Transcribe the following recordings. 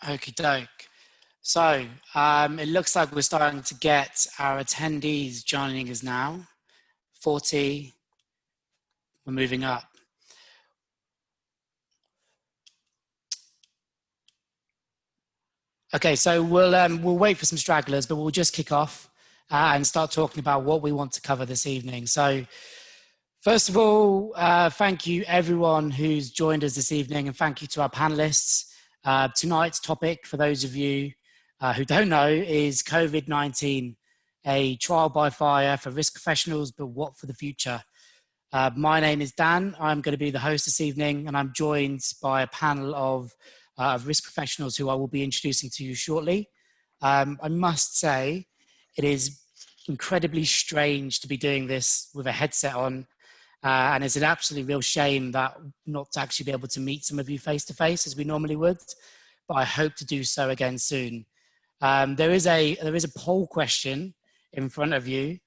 Okie doke. So it looks like we're starting to get our attendees joining us now. 40, we're moving up. Okay, so we'll wait for some stragglers, but we'll just kick off and start talking about what we want to cover this evening. So first of all, thank you everyone who's joined us this evening, and thank you to our panelists. Tonight's topic, for those of you who don't know, is COVID-19, a trial by fire for risk professionals, but what for the future? My name is Dan. I'm going to be the host this evening, and I'm joined by a panel of risk professionals who I will be introducing to you shortly. I must say, it is incredibly strange to be doing this with a headset on, and it's an absolutely real shame that not to actually be able to meet some of you face to face as we normally would, but I hope to do so again soon. There is a poll question in front of you,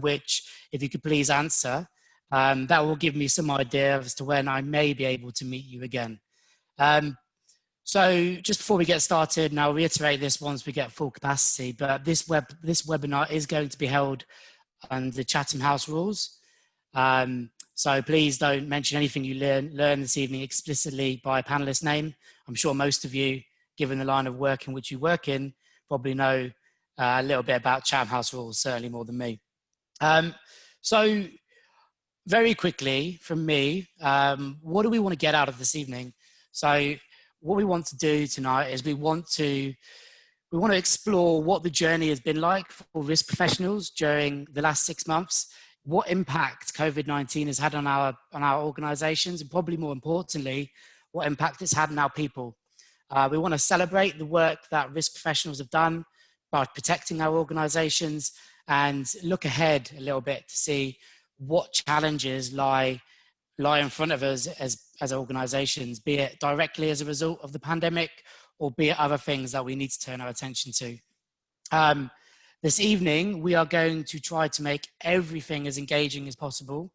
which if you could please answer, that will give me some idea as to when I may be able to meet you again. So just before we get started, and I'll reiterate this once we get full capacity, but this webinar is going to be held under Chatham House rules. So please don't mention anything you learn this evening explicitly by a panelist name. I'm sure most of you, given the line of work in which you work in, probably know a little bit about Chatham House rules, certainly more than me. So very quickly from me, what do we want to get out of this evening? So what we want to do tonight is we want to explore what the journey has been like for risk professionals during the last 6 months, what impact COVID-19 has had on our organizations, and probably more importantly, what impact it's had on our people. We want to celebrate the work that risk professionals have done by protecting our organizations, and look ahead a little bit to see what challenges lie in front of us as organizations, be it directly as a result of the pandemic, or be it other things that we need to turn our attention to. This evening, we are going to try to make everything as engaging as possible.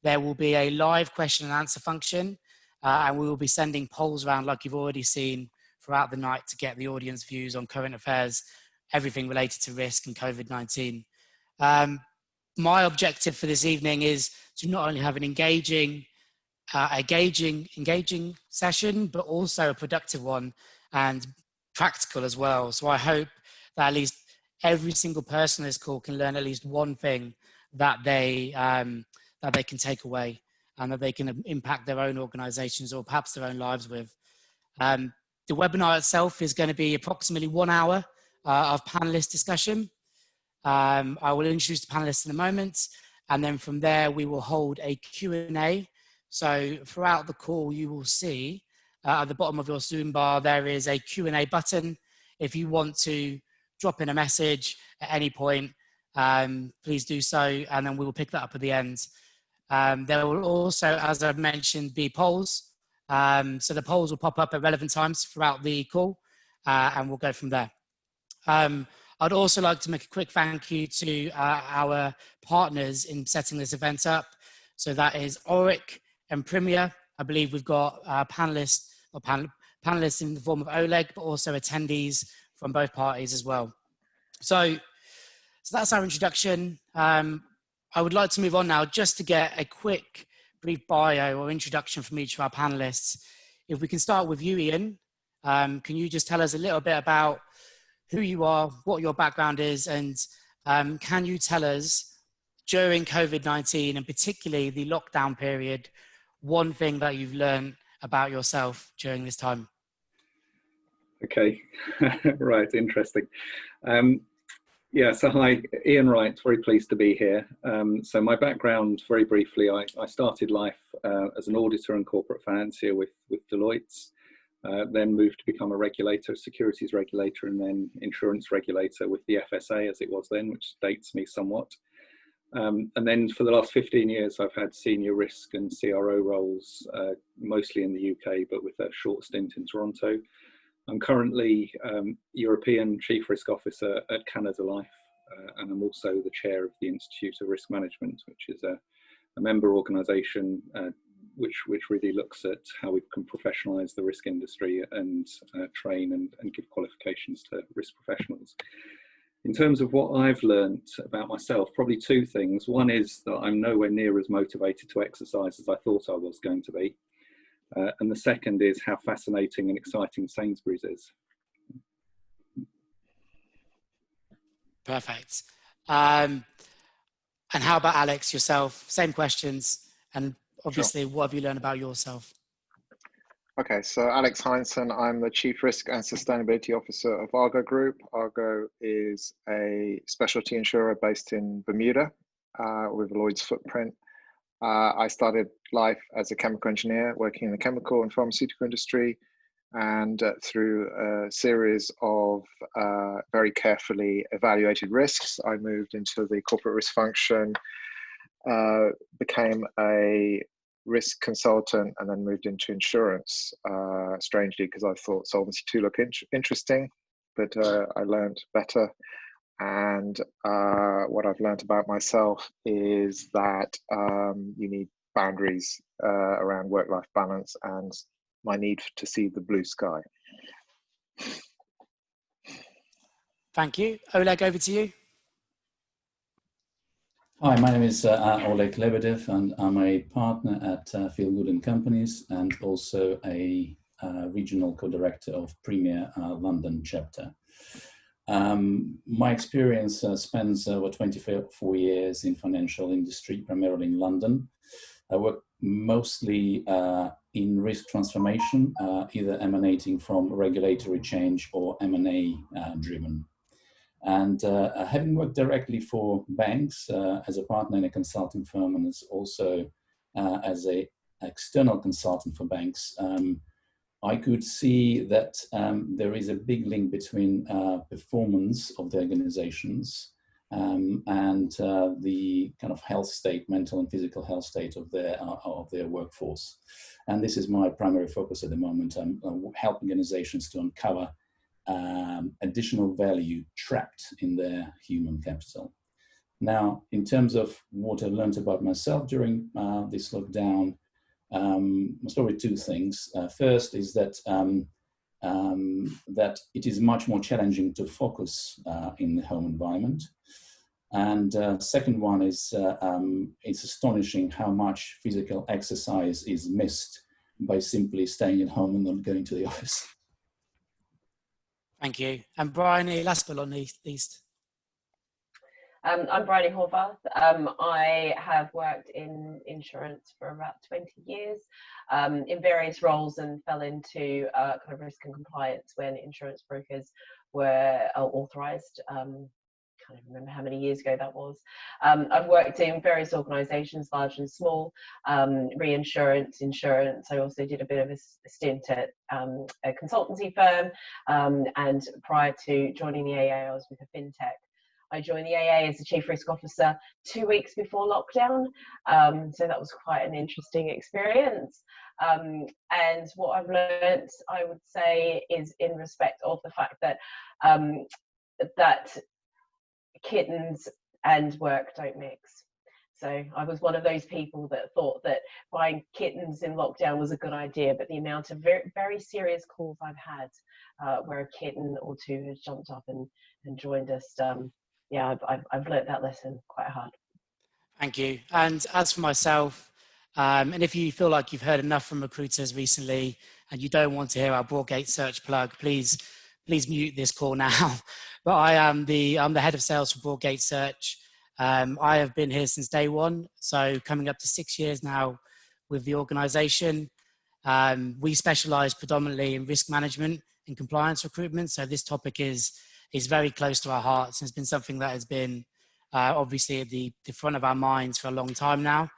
There will be a live question and answer function, and we will be sending polls around like you've already seen throughout the night to get the audience views on current affairs, everything related to risk and COVID-19. My objective for this evening is to not only have an engaging session, but also a productive one and practical as well. So I hope that at least every single person on this call can learn at least one thing that they can take away and that they can impact their own organizations or perhaps their own lives with. The webinar itself is going to be approximately 1 hour of panelist discussion. I will introduce the panelists in a moment, and then from there we will hold a Q&A. So throughout the call, you will see at the bottom of your Zoom bar, there is a Q&A button. If you want to drop in a message at any point, please do so, and then we will pick that up at the end. There will also, as I've mentioned, be polls. So the polls will pop up at relevant times throughout the call, and we'll go from there. I'd also like to make a quick thank you to our partners in setting this event up. So that is ORIC and PRMIA. I believe we've got panelists in the form of Oleg, but also attendees from both parties as well. So that's our introduction. I would like to move on now just to get a quick brief bio or introduction from each of our panelists. If we can start with you, Ian, can you just tell us a little bit about who you are, what your background is, and can you tell us during COVID-19 and particularly the lockdown period, one thing that you've learned about yourself during this time? Okay, right, interesting. Yeah, so hi, Ian Wright, very pleased to be here. So my background, very briefly, I started life as an auditor and corporate financier with Deloitte, then moved to become a regulator, securities regulator, and then insurance regulator with the FSA as it was then, which dates me somewhat. And then for the last 15 years, I've had senior risk and CRO roles, mostly in the UK, but with a short stint in Toronto. I'm currently European Chief Risk Officer at Canada Life, and I'm also the chair of the Institute of Risk Management, which is a member organisation which really looks at how we can professionalise the risk industry and train and give qualifications to risk professionals. In terms of what I've learned about myself, probably two things. One is that I'm nowhere near as motivated to exercise as I thought I was going to be. And the second is how fascinating and exciting Sainsbury's is. Perfect. And how about Alex, yourself? Same questions. And obviously, What have you learned about yourself? Okay, so Alex Heinsohn, I'm the Chief Risk and Sustainability Officer of Argo Group. Argo is a specialty insurer based in Bermuda with a Lloyd's footprint. I started life as a chemical engineer working in the chemical and pharmaceutical industry, and through a series of very carefully evaluated risks, I moved into the corporate risk function, became a risk consultant, and then moved into insurance, strangely, because I thought Solvency II looked interesting, but I learned better. And what I've learned about myself is that you need boundaries around work-life balance and my need to see the blue sky. Thank you. Oleg, over to you. Hi, my name is Oleg Lebedev, and I'm a partner at Feel Good & Companies, and also a regional co-director of PRMIA London chapter. My experience spans over 24 years in financial industry, primarily in London. I work mostly in risk transformation, either emanating from regulatory change or M&A driven. And having worked directly for banks as a partner in a consulting firm, and as also as an external consultant for banks, I could see that there is a big link between performance of the organizations and the kind of health state, mental and physical health state of their workforce. And this is my primary focus at the moment. I'm helping organizations to uncover additional value trapped in their human capital. Now, in terms of what I learned about myself during this lockdown, probably two things. First is that that it is much more challenging to focus in the home environment. And second one is it's astonishing how much physical exercise is missed by simply staying at home and not going to the office. Thank you. And Bryony, last but not least. I'm Bryony Horvath. I have worked in insurance for about 20 years in various roles, and fell into kind of risk and compliance when insurance brokers were authorised. I can't remember how many years ago that was. I've worked in various organisations, large and small, reinsurance, insurance. I also did a bit of a stint at a consultancy firm, and prior to joining the AA, I was with a fintech. I joined the AA as the Chief Risk Officer 2 weeks before lockdown, so that was quite an interesting experience. And what I've learned, I would say, is in respect of the fact that that kittens and work don't mix. So I was one of those people that thought that buying kittens in lockdown was a good idea, but the amount of very, very serious calls I've had where a kitten or two has jumped up and joined us, yeah, I've learnt that lesson quite hard. Thank you. And as for myself, and if you feel like you've heard enough from recruiters recently and you don't want to hear our Broadgate Search plug, please mute this call now. But I'm the head of sales for Broadgate Search. I have been here since day one, so coming up to 6 years now with the organisation. We specialise predominantly in risk management and compliance recruitment, so this topic is very close to our hearts, and it's been something that has been obviously at the front of our minds for a long time now.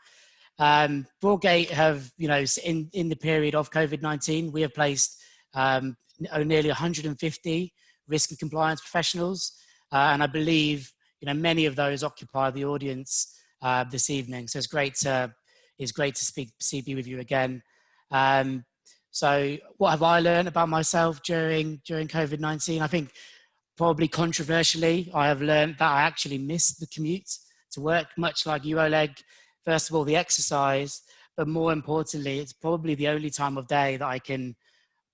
Broadgate have, in the period of COVID-19, we have placed nearly 150 risk and compliance professionals, and I believe many of those occupy the audience this evening. So it's great to be with you again. So what have I learned about myself during COVID-19? I think probably controversially, I have learned that I actually miss the commute to work, much like you, Oleg. First of all, the exercise, but more importantly, it's probably the only time of day that I can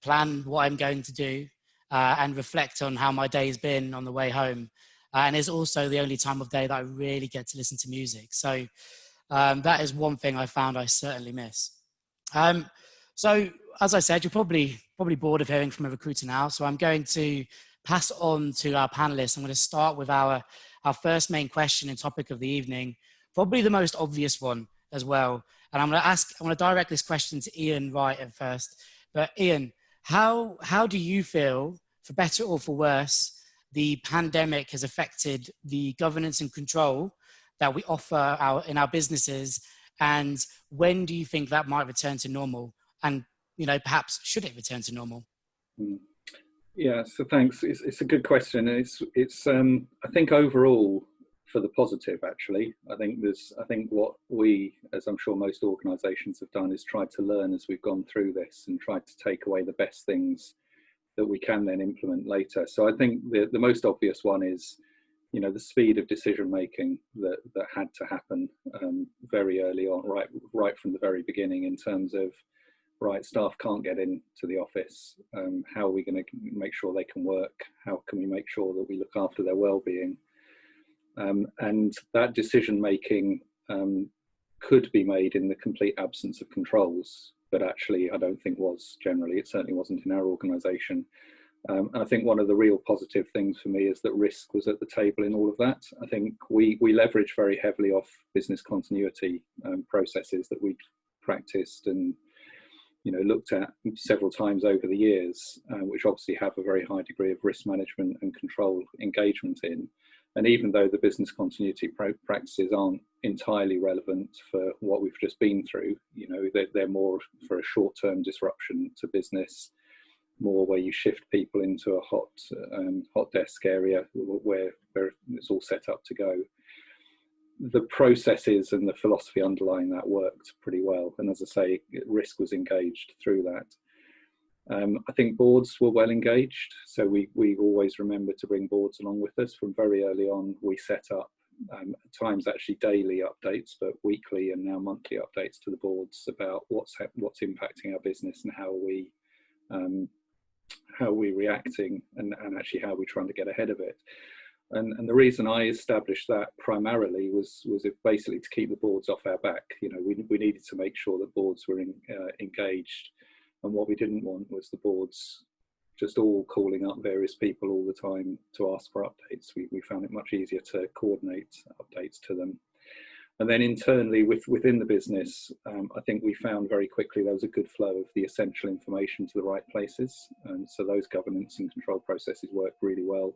plan what I'm going to do and reflect on how my day's been on the way home. And it's also the only time of day that I really get to listen to music. So that is one thing I found I certainly miss. So as I said, you're probably bored of hearing from a recruiter now. So I'm going to pass on to our panelists. I'm going to start with our first main question and topic of the evening, probably the most obvious one as well. And I'm going to direct this question to Ian Wright at first. But Ian, how do you feel, for better or for worse, the pandemic has affected the governance and control that we offer in our businesses, and when do you think that might return to normal? And perhaps should it return to normal? Yeah, so thanks. It's a good question. It's I think overall for the positive, actually. I think what we, as I'm sure most organisations have done, is tried to learn as we've gone through this and tried to take away the best things that we can then implement later. So I think the most obvious one is, the speed of decision making that had to happen very early on, right from the very beginning, in terms of, right, staff can't get into the office. How are we going to make sure they can work? How can we make sure that we look after their well-being? And that decision making could be made in the complete absence of controls, but actually I don't think was generally. It certainly wasn't in our organisation. And I think one of the real positive things for me is that risk was at the table in all of that. I think we leveraged very heavily off business continuity processes that we practiced and looked at several times over the years, which obviously have a very high degree of risk management and control engagement in. And even though the business continuity practices aren't entirely relevant for what we've just been through, they're more for a short-term disruption to business, more where you shift people into a hot desk area where it's all set up to go. The processes and the philosophy underlying that worked pretty well. And as I say, risk was engaged through that. I think boards were well engaged. So we always remember to bring boards along with us. From very early on, we set up at times actually daily updates, but weekly and now monthly updates to the boards about what's impacting our business and how are we reacting and actually how are we trying to get ahead of it. And the reason I established that primarily was basically to keep the boards off our back. We needed to make sure that boards were engaged, and what we didn't want was the boards just all calling up various people all the time to ask for updates. We found it much easier to coordinate updates to them. And then internally within the business, I think we found very quickly there was a good flow of the essential information to the right places. And so those governance and control processes worked really well.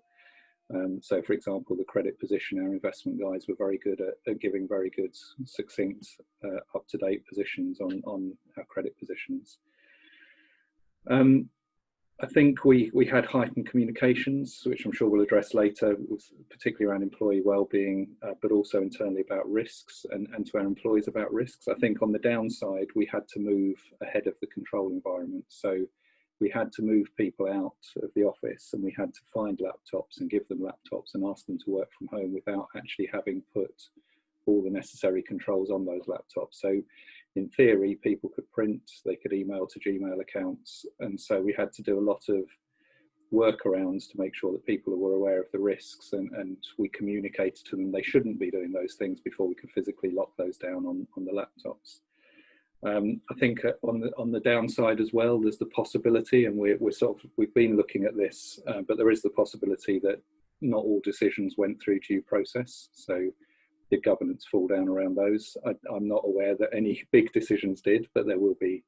So for example, the credit position, our investment guys were very good at giving very good, succinct, up-to-date positions on our credit positions. I think we had heightened communications, which I'm sure we'll address later, particularly around employee well-being, but also internally about risks and to our employees about risks. I think on the downside, we had to move ahead of the control environment. So we had to move people out of the office and we had to find laptops and give them laptops and ask them to work from home without actually having put all the necessary controls on those laptops. So in theory, people could print, they could email to Gmail accounts. And so we had to do a lot of workarounds to make sure that people were aware of the risks, and we communicated to them they shouldn't be doing those things before we could physically lock those down on the laptops. I think on the downside as well, there's the possibility, and we've been looking at this, but there is the possibility that not all decisions went through due process. So did governance fall down around those? I'm not aware that any big decisions did, but there will be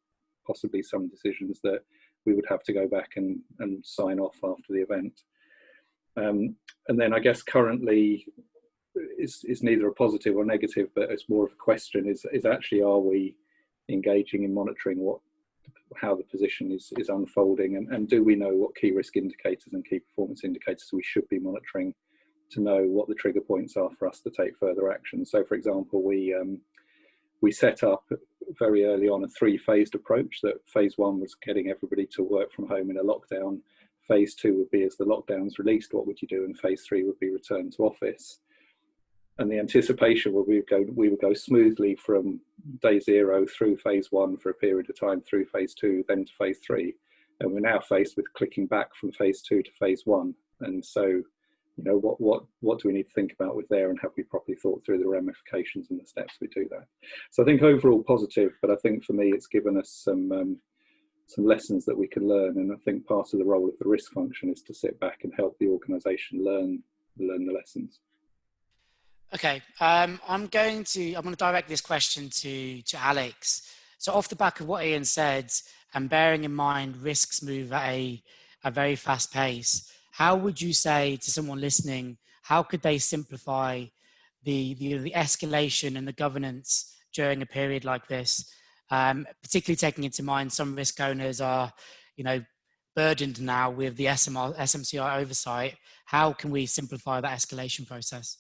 possibly some decisions that we would have to go back and sign off after the event. And then I guess currently is neither a positive or negative, but it's more of a question is actually, are we engaging in monitoring how the position is unfolding, and do we know what key risk indicators and key performance indicators we should be monitoring to know what the trigger points are for us to take further action. So for example, we set up very early on a 3-phased approach. That phase 1 was getting everybody to work from home in a lockdown. Phase 2 would be, as the lockdown's released, what would you do? And phase 3 would be return to office. And the anticipation was we would go smoothly from day 0 through phase 1 for a period of time, through phase 2, then to phase 3. And we're now faced with clicking back from phase 2 to phase 1. And so, you know, what do we need to think about with there, and have we properly thought through the ramifications and the steps we do that? So I think overall positive, but I think for me it's given us some lessons that we can learn. And I think part of the role of the risk function is to sit back and help the organisation learn the lessons. Okay, I'm going to direct this question to Alex. So off the back of what Ian said, and bearing in mind risks move at a very fast pace, how would you say to someone listening, how could they simplify the escalation and the governance during a period like this, particularly taking into mind some risk owners are, you know, burdened now with the SMCI oversight? How can we simplify that escalation process?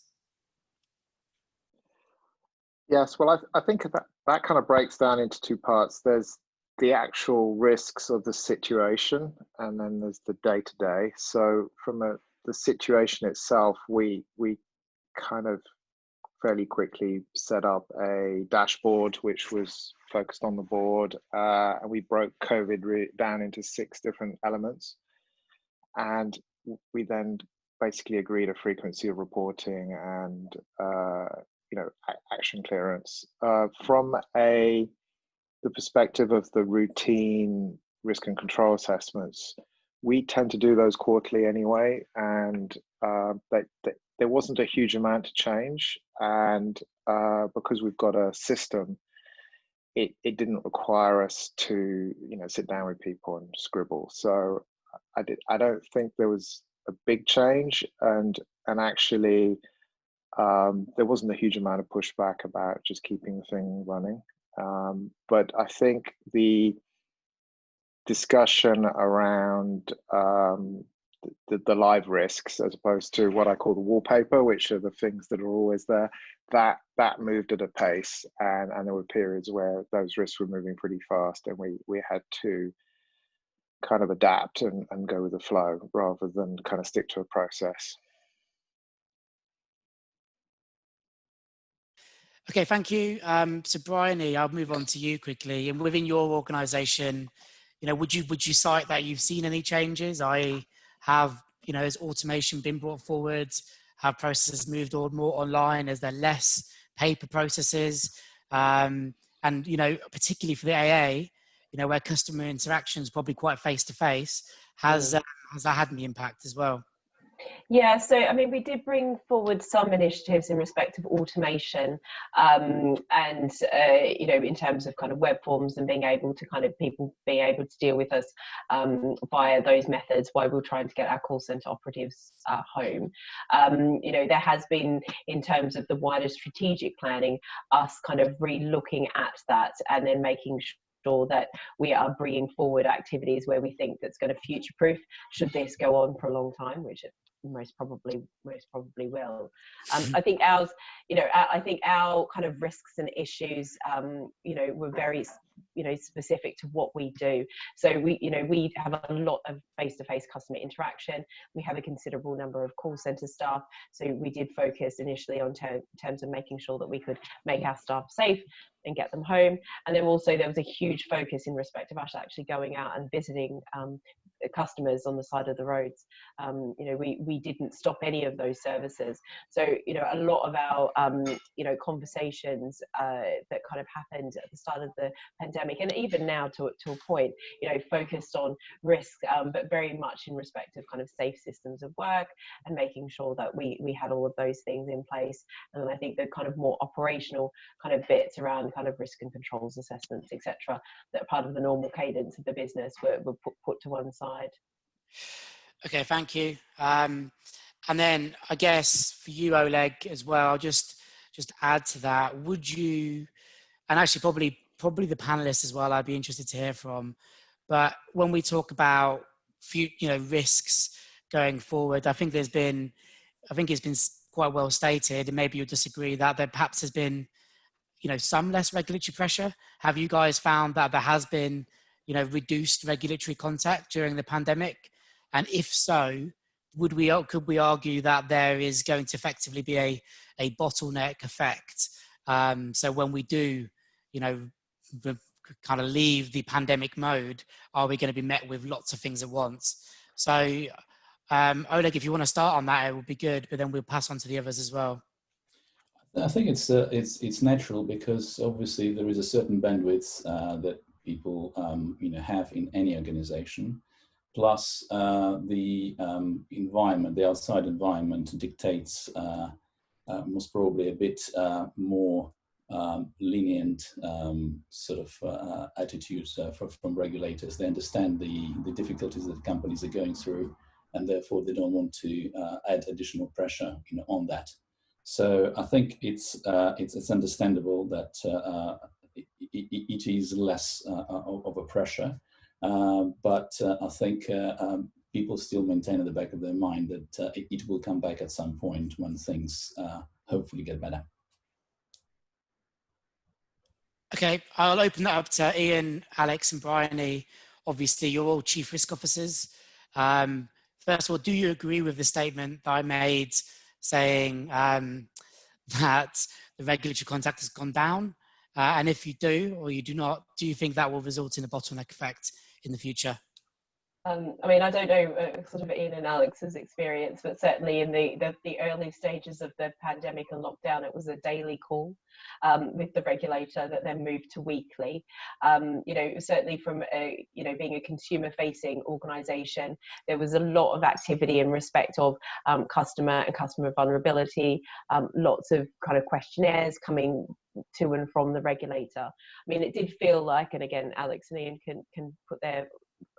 Yes, well, I think that kind of breaks down into two parts. There's the actual risks of the situation, and then there's the day-to-day. So from the situation itself, we kind of fairly quickly set up a dashboard which was focused on the board, and we broke COVID down into 6 different elements. And we then basically agreed a frequency of reporting and you know, action clearance. From the perspective of the routine risk and control assessments, we tend to do those quarterly anyway, and there wasn't a huge amount to change. And because we've got a system, it didn't require us to, you know, sit down with people and scribble. So I don't think there was a big change, and actually there wasn't a huge amount of pushback about just keeping the thing running. But I think the discussion around the live risks, as opposed to what I call the wallpaper, which are the things that are always there, that moved at a pace, and there were periods where those risks were moving pretty fast, and we had to kind of adapt and go with the flow rather than kind of stick to a process. Okay, thank you. So Bryony, I'll move on to you quickly. And within your organisation, you know, would you cite that you've seen any changes? Have, you know, has automation been brought forward? Have processes moved more online? Is there less paper processes? And, you know, particularly for the AA, you know, where customer interaction is probably quite face-to-face, has that had any impact as well? Yeah, so I mean, we did bring forward some initiatives in respect of automation, and you know, in terms of kind of web forms and being able to people being able to deal with us via those methods while we're trying to get our call centre operatives home. You know, there has been, in terms of the wider strategic planning, us kind of re-looking at that and then making sure that we are bringing forward activities where we think that's going to future-proof should this go on for a long time, which it most probably will. I think ours, you know, I think our kind of risks and issues, you know, were very, you know, specific to what we do. So we have a lot of face-to-face customer interaction. We have a considerable number of call center staff. So we did focus initially on terms of making sure that we could make our staff safe and get them home. And then also there was a huge focus in respect of us actually going out and visiting customers on the side of the roads. You know, we didn't stop any of those services. So, you know, a lot of our, you know, conversations that kind of happened at the start of the pandemic, and even now to a point, you know, focused on risk, but very much in respect of kind of safe systems of work and making sure that we had all of those things in place. And then I think the kind of more operational kind of bits around kind of risk and controls assessments, etc., that are part of the normal cadence of the business were put to one side. Okay, thank you. And then I guess for you, Oleg, as well, I'll just add to that. Would you, and actually probably the panelists as well, I'd be interested to hear from, but when we talk about risks going forward, I think it's been quite well stated, and maybe you'll disagree, that there perhaps has been, you know, some less regulatory pressure. Have you guys found that there has been, you know, reduced regulatory contact during the pandemic? And if so, could we argue that there is going to effectively be a bottleneck effect? So when we do, kind of leave the pandemic mode, are we going to be met with lots of things at once? So Oleg, if you want to start on that, it would be good, but then we'll pass on to the others as well. I think it's natural, because obviously there is a certain bandwidth that people have in any organization. Plus the environment, the outside environment dictates most probably a bit more lenient sort of attitudes from regulators. They understand the difficulties that companies are going through, and therefore they don't want to add additional pressure on that. So I think it's understandable that it is less of a pressure, but I think people still maintain at the back of their mind that it will come back at some point when things hopefully get better. Okay, I'll open that up to Ian, Alex, and Bryony. Obviously, you're all chief risk officers. First of all, do you agree with the statement that I made saying that the regulatory contact has gone down? And if you do or you do not, do you think that will result in a bottleneck effect in the future? I mean, I don't know sort of Ian and Alex's experience, but certainly in the early stages of the pandemic and lockdown, it was a daily call with the regulator that then moved to weekly. Certainly from being a consumer-facing organisation, there was a lot of activity in respect of customer and customer vulnerability, lots of kind of questionnaires coming to and from the regulator. I mean, it did feel like, and again, Alex and Ian can put their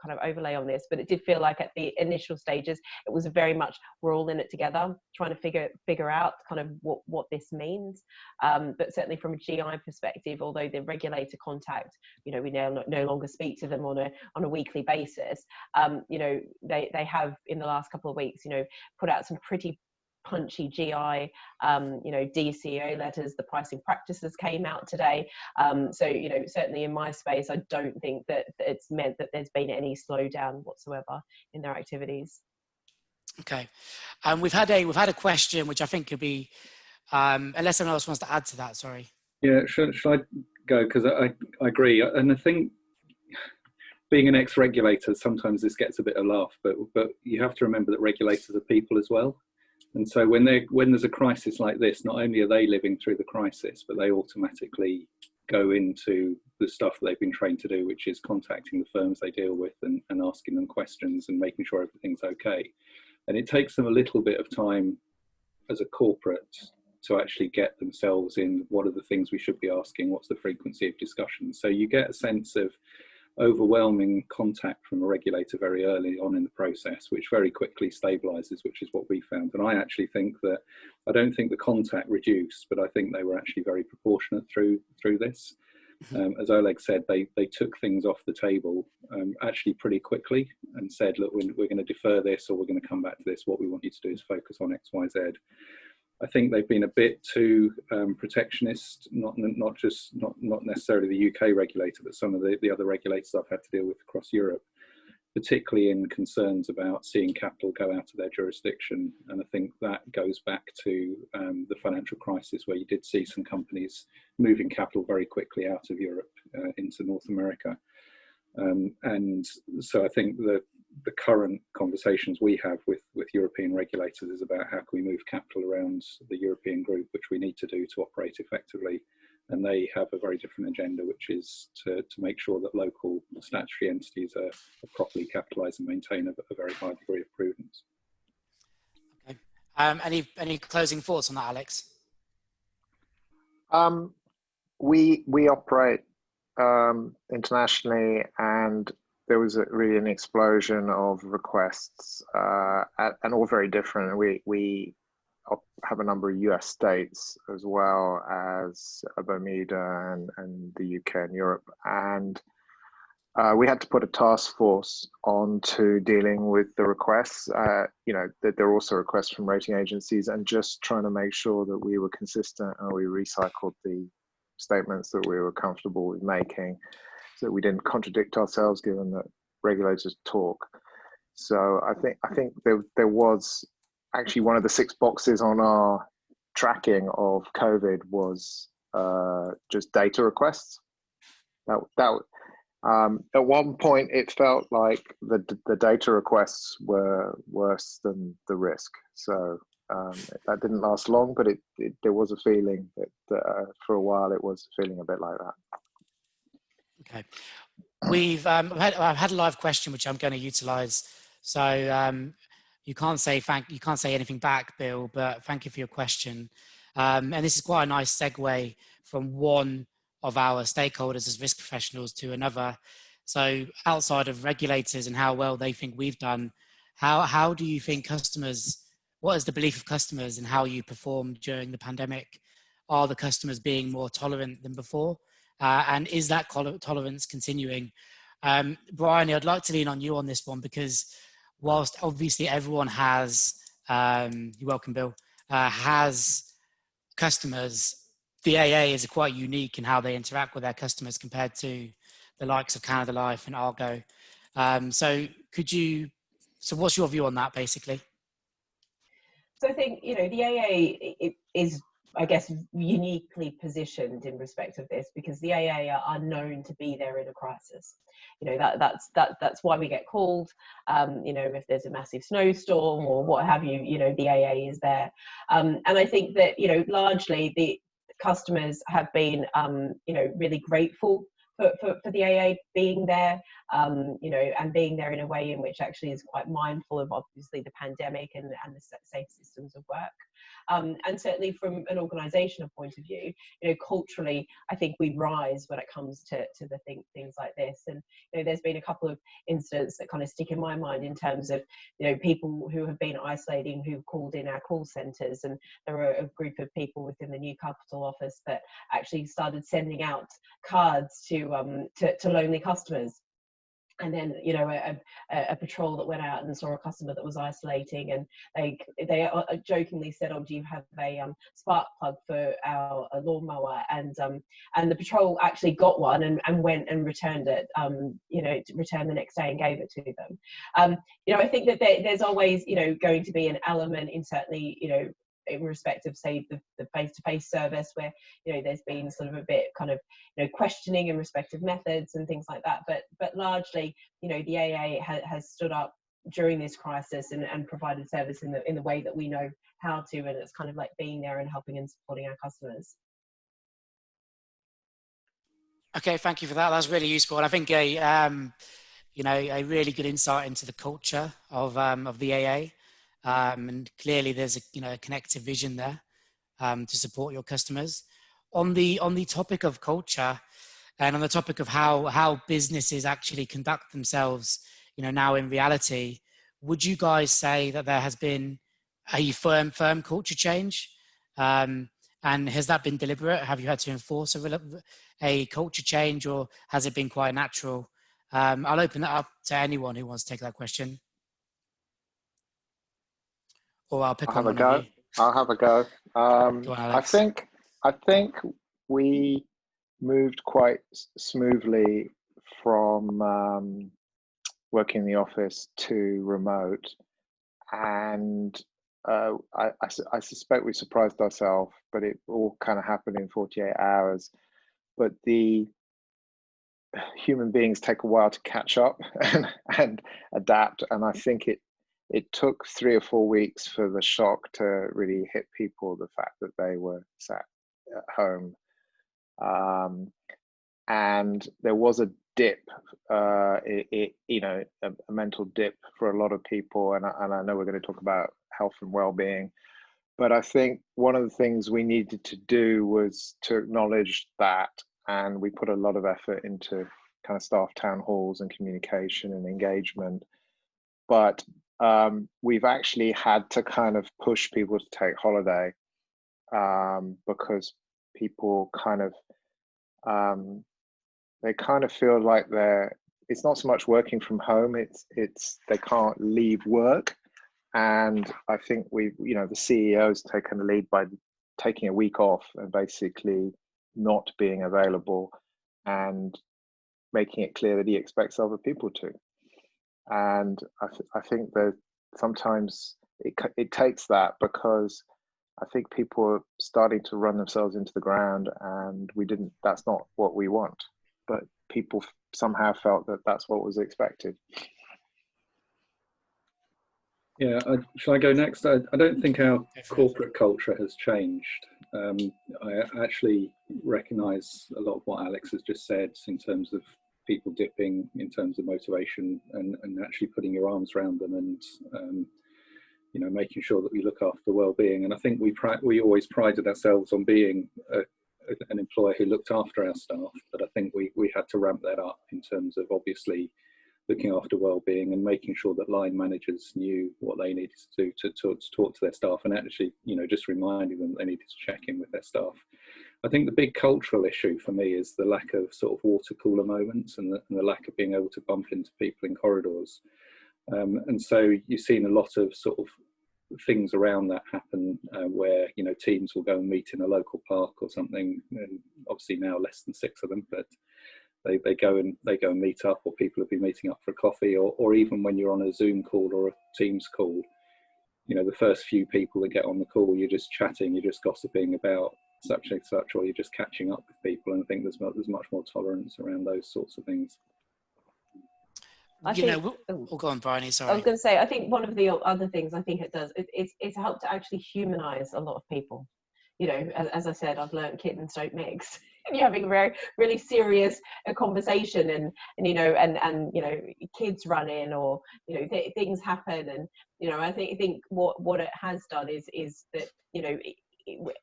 kind of overlay on this, but it did feel like at the initial stages it was very much we're all in it together, trying to figure out kind of what this means. But certainly from a GI perspective, although the regulator contact, we now no longer speak to them on a weekly basis, they have in the last couple of weeks put out some pretty punchy GI, DCO letters. The pricing practices came out today. So, certainly in my space, I don't think that it's meant that there's been any slowdown whatsoever in their activities. Okay, we've had a question which I think could be, unless someone else wants to add to that. Sorry. Yeah, should I go? Because I agree, and I think being an ex-regulator, sometimes this gets a bit of laugh, but you have to remember that regulators are people as well. And so when there's a crisis like this, not only are they living through the crisis, but they automatically go into the stuff that they've been trained to do, which is contacting the firms they deal with and asking them questions and making sure everything's okay. And it takes them a little bit of time as a corporate to actually get themselves in what are the things we should be asking, what's the frequency of discussions. So you get a sense of overwhelming contact from a regulator very early on in the process, which very quickly stabilizes, which is what we found. And I actually think that, I don't think the contact reduced, but I think they were actually very proportionate through this. As Oleg said, they took things off the table actually pretty quickly and said, look, we're going to defer this, or we're going to come back to this. What we want you to do is focus on X, Y, Z. I think they've been a bit too protectionist, not necessarily the UK regulator, but some of the other regulators I've had to deal with across Europe, particularly in concerns about seeing capital go out of their jurisdiction. And I think that goes back to the financial crisis, where you did see some companies moving capital very quickly out of Europe into North America. And so I think that the current conversations we have with European regulators is about how can we move capital around the European group, which we need to do to operate effectively. And they have a very different agenda, which is to make sure that local statutory entities are properly capitalised and maintain a very high degree of prudence. Okay. Any closing thoughts on that, Alex? We operate internationally, and there was really an explosion of requests, and all very different. We have a number of US states as well as Bermuda and the UK and Europe, and we had to put a task force on to dealing with the requests. That there are also requests from rating agencies, and just trying to make sure that we were consistent and we recycled the statements that we were comfortable with making, so that we didn't contradict ourselves, given that regulators talk. So I think there was actually one of the 6 boxes on our tracking of COVID was just data requests. At one point, it felt like the data requests were worse than the risk. So that didn't last long, but there was a feeling that for a while it was feeling a bit like that. Okay, I've had a live question which I'm going to utilise. So you can't say anything back, Bill, but thank you for your question. And this is quite a nice segue from one of our stakeholders as risk professionals to another. So outside of regulators and how well they think we've done, how do you think what is the belief of customers and how you performed during the pandemic? Are the customers being more tolerant than before? And is that tolerance continuing? Brian, I'd like to lean on you on this one, because whilst obviously everyone has, you're welcome, Bill, has customers, the AA is quite unique in how they interact with their customers compared to the likes of Canada Life and Argo. So what's your view on that, basically? So I think, the AA is, I guess, uniquely positioned in respect of this, because the AA are known to be there in a crisis. That's why we get called. If there's a massive snowstorm or what have you, the AA is there. And I think that, largely the customers have been, really grateful for the AA being there, and being there in a way in which actually is quite mindful of obviously the pandemic and the safe systems of work. And certainly from an organisational point of view, culturally, I think we rise when it comes to the things like this. And there's been a couple of incidents that kind of stick in my mind in terms of people who have been isolating, who've called in our call centres, and there were a group of people within the New Capital office that actually started sending out cards to lonely customers. And then a patrol that went out and saw a customer that was isolating, and they jokingly said, "Oh, do you have a spark plug for our lawnmower?" And the patrol actually got one and went and returned it, returned the next day and gave it to them. I think that there's always going to be an element in, certainly in respect of, say, the face-to-face service, where there's been sort of a bit kind of questioning in respect of methods and things like that, but largely the AA has stood up during this crisis and provided service in the way that we know how to, and it's kind of like being there and helping and supporting our customers. Okay, thank you for that. That's really useful, and I think a really good insight into the culture of the AA. And clearly there's a connective vision there to support your customers. On the topic of culture, and on the topic of how businesses actually conduct themselves, now in reality, would you guys say that there has been a firm culture change? And has that been deliberate? Have you had to enforce a culture change, or has it been quite natural? I'll open that up to anyone who wants to take that question. Or I'll pick on one of you. I'll have a go. Go on, Alex. I think we moved quite smoothly from working in the office to remote, and I suspect we surprised ourselves, but it all kind of happened in 48 hours. But the human beings take a while to catch up and adapt, and I think it took 3 or 4 weeks for the shock to really hit people, the fact that they were sat at home. And there was a dip, a mental dip for a lot of people. And I know we're going to talk about health and well-being, but I think one of the things we needed to do was to acknowledge that. And we put a lot of effort into kind of staff town halls and communication and engagement. But we've actually had to kind of push people to take holiday because people kind of they kind of feel like it's not so much working from home, it's they can't leave work. And I think the CEO's taken the lead by taking a week off and basically not being available and making it clear that he expects other people to. And I think that sometimes it takes that, because I think people are starting to run themselves into the ground, and that's not what we want, but people somehow felt that that's what was expected. Yeah, shall I go next? I don't think our corporate culture has changed. I actually recognise a lot of what Alex has just said in terms of people dipping, in terms of motivation, and actually putting your arms around them, and you know, making sure that we look after well-being. And I think we always prided ourselves on being an employer who looked after our staff, but I think we had to ramp that up in terms of obviously looking after well-being and making sure that line managers knew what they needed to do to talk to their staff, and actually, you know, just reminding them that they needed to check in with their staff. I think the big cultural issue for me is the lack of sort of water cooler moments, and the lack of being able to bump into people in corridors. And so you've seen a lot of sort of things around that happen, where, you know, teams will go and meet in a local park or something, and obviously now less than 6 of them, but they go and meet up, or people have been meeting up for a coffee, or even when you're on a Zoom call or a Teams call, you know, the first few people that get on the call, you're just chatting, you're just gossiping about such and such, or you're just catching up with people. And I think there's much more tolerance around those sorts of things. Go on, Bryony, sorry. I was going to say, I think one of the other things I think it does, it's helped to actually humanize a lot of people. You know, as I said, I've learned kittens don't mix. And you're having a very, really serious conversation, and you know, and you know, kids run in, or you know, things happen, and you know, I think what it has done is that, you know,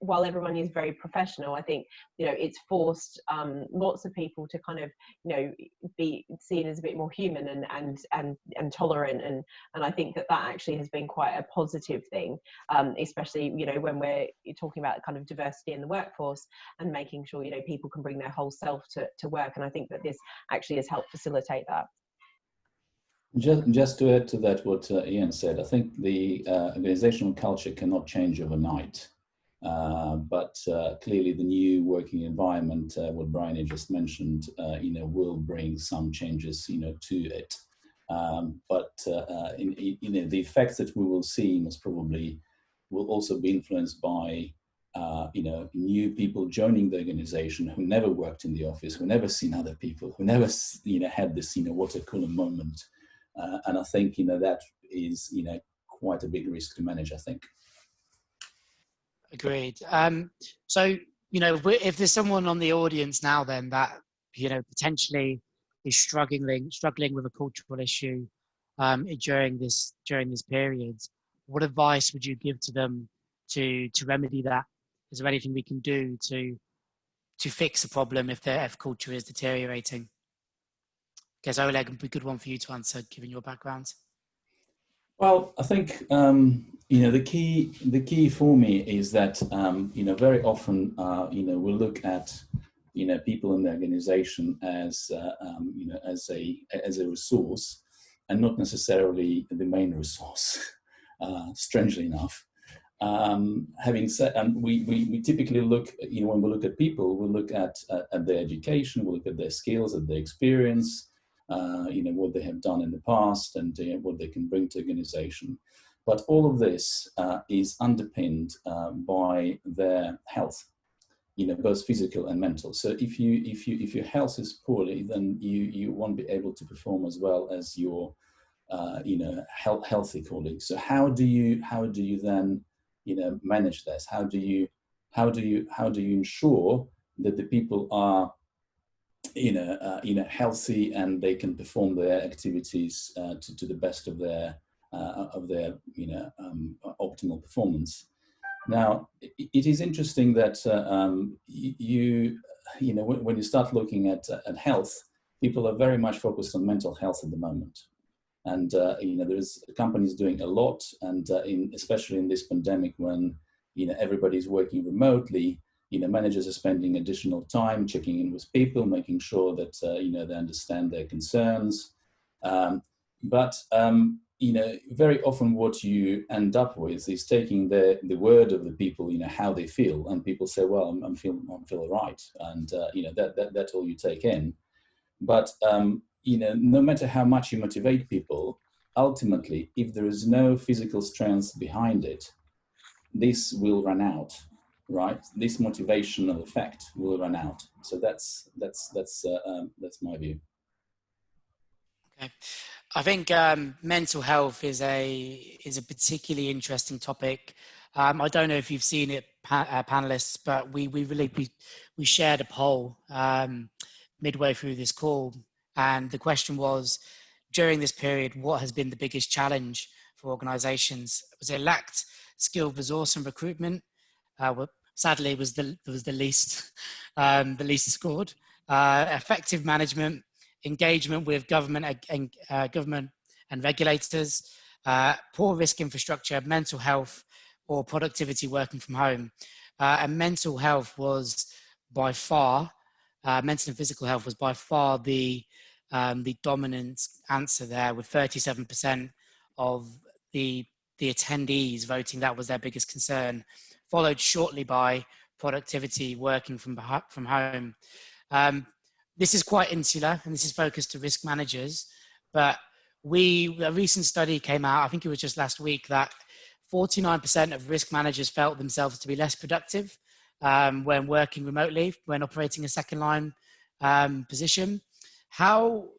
while everyone is very professional, I think, you know, it's forced lots of people to kind of, you know, be seen as a bit more human and tolerant, and I think that actually has been quite a positive thing, especially, you know, when we're talking about kind of diversity in the workforce and making sure, you know, people can bring their whole self to work, and I think that this actually has helped facilitate that. Just to add to that what Ian said, I think the organizational culture cannot change overnight. But clearly the new working environment, what Bryony just mentioned, you know, will bring some changes, you know, to it. But you know, the effects that we will see most probably will also be influenced by, you know, new people joining the organization who never worked in the office, who never seen other people, who never, you know, had this, you know, water cooler moment. And I think, you know, that is, you know, quite a big risk to manage, I think. Agreed. So, you know, if there's someone on the audience now then that, you know, potentially is struggling with a cultural issue during this period, what advice would you give to them to remedy that? Is there anything we can do to fix the problem if culture is deteriorating? I guess Oleg would be a good one for you to answer, given your background. Well, I think you know, the key for me is that you know, very often you know, we look at, you know, people in the organization as you know, as a resource, and not necessarily the main resource. Strangely enough, having said, and we typically look, you know, when we look at people, we look at their education, we look at their skills, at their experience. You know, what they have done in the past, and what they can bring to organization. But all of this is underpinned by their health, you know, both physical and mental. So if your health is poorly, then you won't be able to perform as well as your you know, healthy colleagues. So how do you then, you know, manage this? How do you ensure that the people are, you know, healthy, and they can perform their activities to the best of their you know, optimal performance? Now, it is interesting that you know, when you start looking at health, people are very much focused on mental health at the moment, and you know, there's companies doing a lot, and especially in this pandemic, when, you know, everybody's working remotely. You know, managers are spending additional time checking in with people, making sure that, you know, they understand their concerns. But, you know, very often what you end up with is taking the word of the people, you know, how they feel. And people say, well, I'm feeling all right. And, you know, that's all you take in. But no matter how much you motivate people, ultimately, if there is no physical strength behind it, this will run out, right? This motivational effect will run out. So that's my view. Okay. I think mental health is a particularly interesting topic. I don't know if you've seen it, panelists, but we shared a poll midway through this call, and the question was, during this period, what has been the biggest challenge for organisations? Was it lacked skilled resource and recruitment? Well, sadly, it was the least scored. Effective management, engagement with government and regulators, poor risk infrastructure, mental health, or productivity working from home. And mental health was by far, mental and physical health was by far the dominant answer there, with 37% of the attendees voting that was their biggest concern, followed shortly by productivity working from home. This is quite insular, and this is focused to risk managers, but a recent study came out, I think it was just last week, that 49% of risk managers felt themselves to be less productive when working remotely, when operating a second line position. How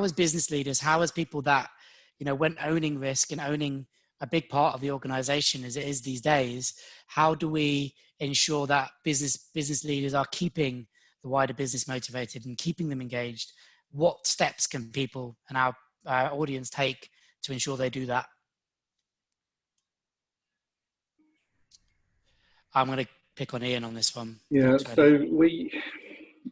as business leaders, how as people that, when owning risk and owning a big part of the organization as it is these days, how do we ensure that business leaders are keeping the wider business motivated and keeping them engaged? What steps can people and our audience take to ensure they do that? I'm going to pick on Ian on this one. Yeah, so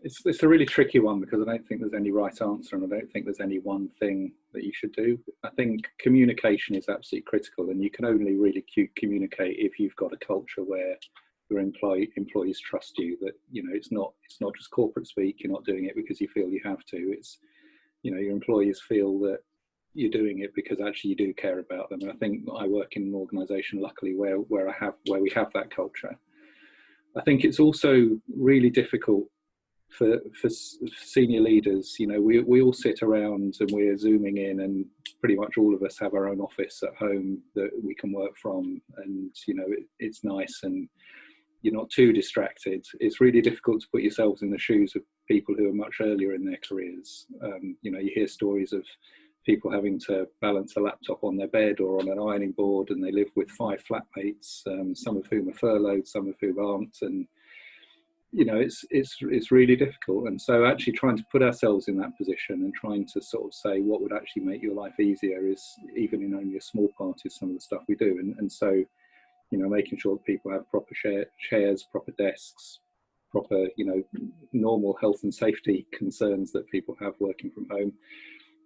it's a really tricky one, because I don't think there's any right answer, and I don't think there's any one thing that you should do. I think communication is absolutely critical, and you can only really communicate if you've got a culture where your employees trust you, that it's not just corporate speak. You're not doing it because you feel you have to. It's your employees feel that you're doing it because actually you do care about them. And I think I work in an organisation, luckily, where we have that culture. I think it's also really difficult for senior leaders. We all sit around and we're zooming in, and pretty much all of us have our own office at home that we can work from, and it's nice, and you're not too distracted. It's really difficult to put yourselves in the shoes of people who are much earlier in their careers. You hear stories of people having to balance a laptop on their bed or on an ironing board, and they live with 5 flatmates, some of whom are furloughed, some of whom aren't, and it's really difficult. And so actually trying to put ourselves in that position and trying to sort of say what would actually make your life easier is, even in only a small part, is some of the stuff we do. And so making sure that people have proper chairs, proper desks, proper normal health and safety concerns that people have working from home.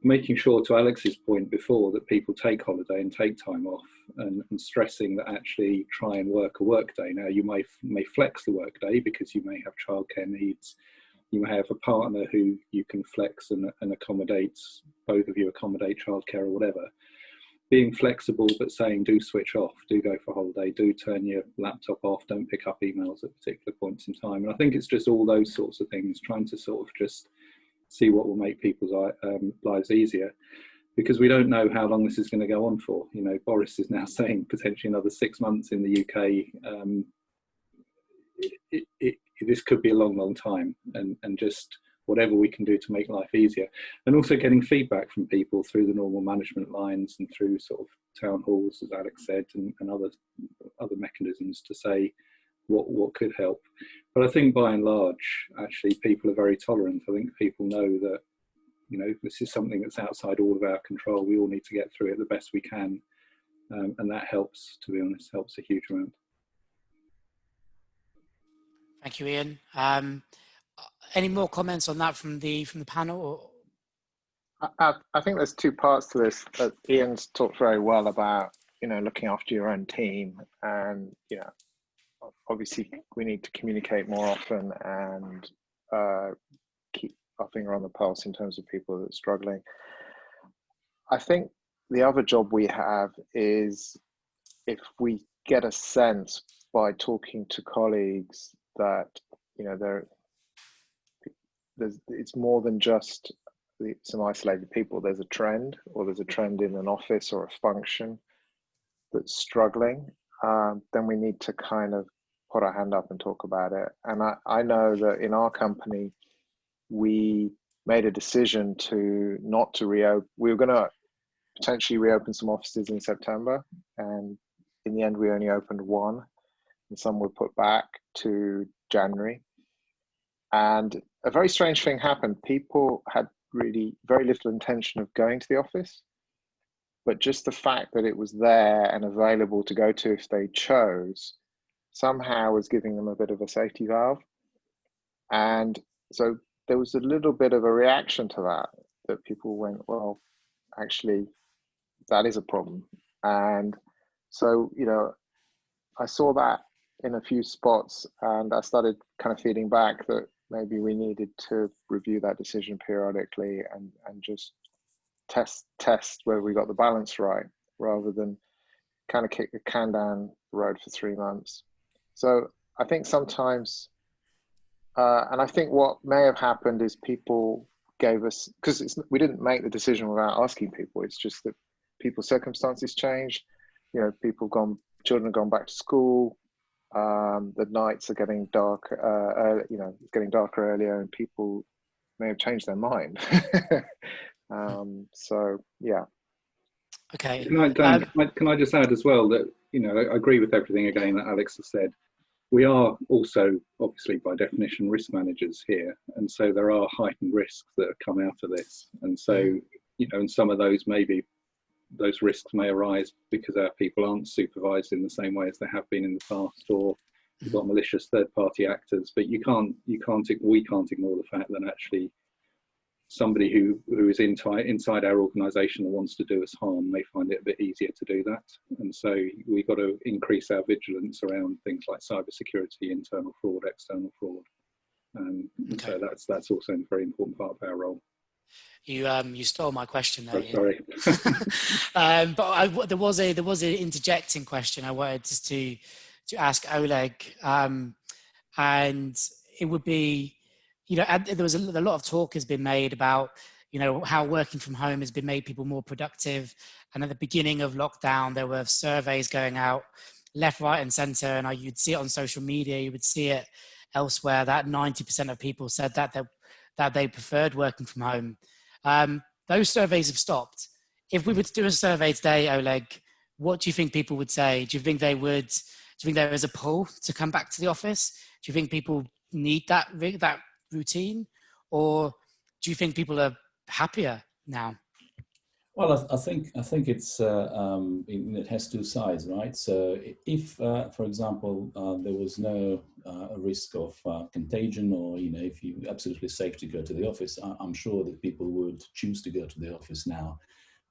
Making sure, to Alex's point before, that people take holiday and take time off, and stressing that actually try and work a work day. Now, you may flex the work day because you may have childcare needs. You may have a partner who you can flex and accommodate, both of you accommodate childcare or whatever. Being flexible, but saying do switch off, do go for holiday, do turn your laptop off, don't pick up emails at particular points in time. And I think it's just all those sorts of things, trying to sort of just see what will make people's lives easier, because we don't know how long this is going to go on for. Boris is now saying potentially another 6 months in the UK. This could be a long time, and just whatever we can do to make life easier, and also getting feedback from people through the normal management lines and through sort of town halls, as Alex said, and other mechanisms to say what could help. But I think by and large, actually, people are very tolerant. I think people know that, this is something that's outside all of our control. We all need to get through it the best we can. And that helps, to be honest, helps a huge amount. Thank you, Ian. Any more comments on that from the panel? I think there's 2 parts to this. Ian's talked very well about, looking after your own team, and, obviously we need to communicate more often and keep our finger on the pulse in terms of people that are struggling. I think the other job we have is, if we get a sense by talking to colleagues that it's more than just some isolated people, there's a trend, or there's a trend in an office or a function that's struggling, then we need to kind of put our hand up and talk about it. And I know that in our company, we made a decision not to reopen. We were going to potentially reopen some offices in September, and in the end we only opened one, and some were put back to January. And a very strange thing happened. People had really very little intention of going to the office, but just the fact that it was there and available to go to if they chose somehow was giving them a bit of a safety valve. And so there was a little bit of a reaction to that people went, well, actually, that is a problem. And so, I saw that in a few spots, and I started kind of feeding back that maybe we needed to review that decision periodically and just test whether we got the balance right, rather than kind of kick the can down the road for 3 months. So I think sometimes, and I think what may have happened is people gave us, because we didn't make the decision without asking people. It's just that people's circumstances changed. Children have gone back to school. The nights are getting dark. It's getting darker earlier, and people may have changed their mind. So yeah. Okay. Can I just add as well that I agree with everything again that Alex has said. We are also obviously by definition risk managers here, and so there are heightened risks that have come out of this, and so and some of those risks may arise because our people aren't supervised in the same way as they have been in the past, or you've got malicious third-party actors. But we can't ignore the fact that actually somebody who is inside our organisation that wants to do us harm may find it a bit easier to do that. And so we've got to increase our vigilance around things like cybersecurity, internal fraud, external fraud. So that's also a very important part of our role. You stole my question there. Oh, sorry. But there was an interjecting question I wanted just to ask Oleg, and it would be, there was a lot of talk has been made about, how working from home has been made people more productive. And at the beginning of lockdown, there were surveys going out left, right, and centre, and you'd see it on social media, you would see it elsewhere, that 90% of people said that they preferred working from home. Those surveys have stopped. If we were to do a survey today, Oleg, what do you think people would say? Do you think there is a pull to come back to the office? Do you think people need that routine, or do you think people are happier now? Well, I think it's it has two sides, right? So if, for example, there was no risk of contagion, or if you're absolutely safe to go to the office, I'm sure that people would choose to go to the office now,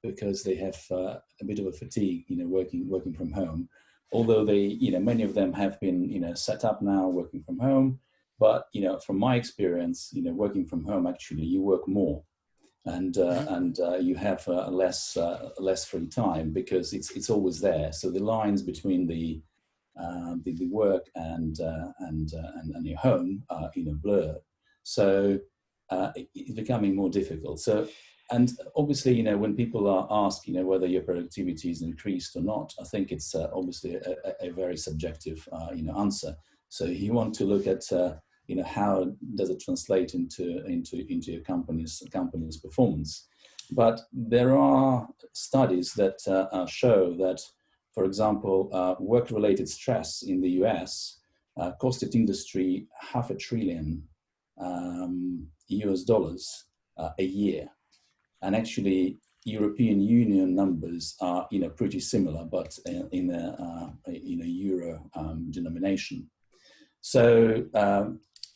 because they have a bit of a fatigue, working from home. Although they, many of them have been, set up now working from home. But from my experience, working from home, actually you work more, and you have less free time, because it's always there. So the lines between the work and your home are blurred. So it's becoming more difficult. So, and obviously, when people are asked, whether your productivity is increased or not, I think it's obviously a very subjective, answer. So you want to look at how does it translate into your company's performance. But there are studies that show that, for example, work-related stress in the US costed industry $500 billion US a year, and actually European Union numbers are pretty similar, but in a euro denomination. So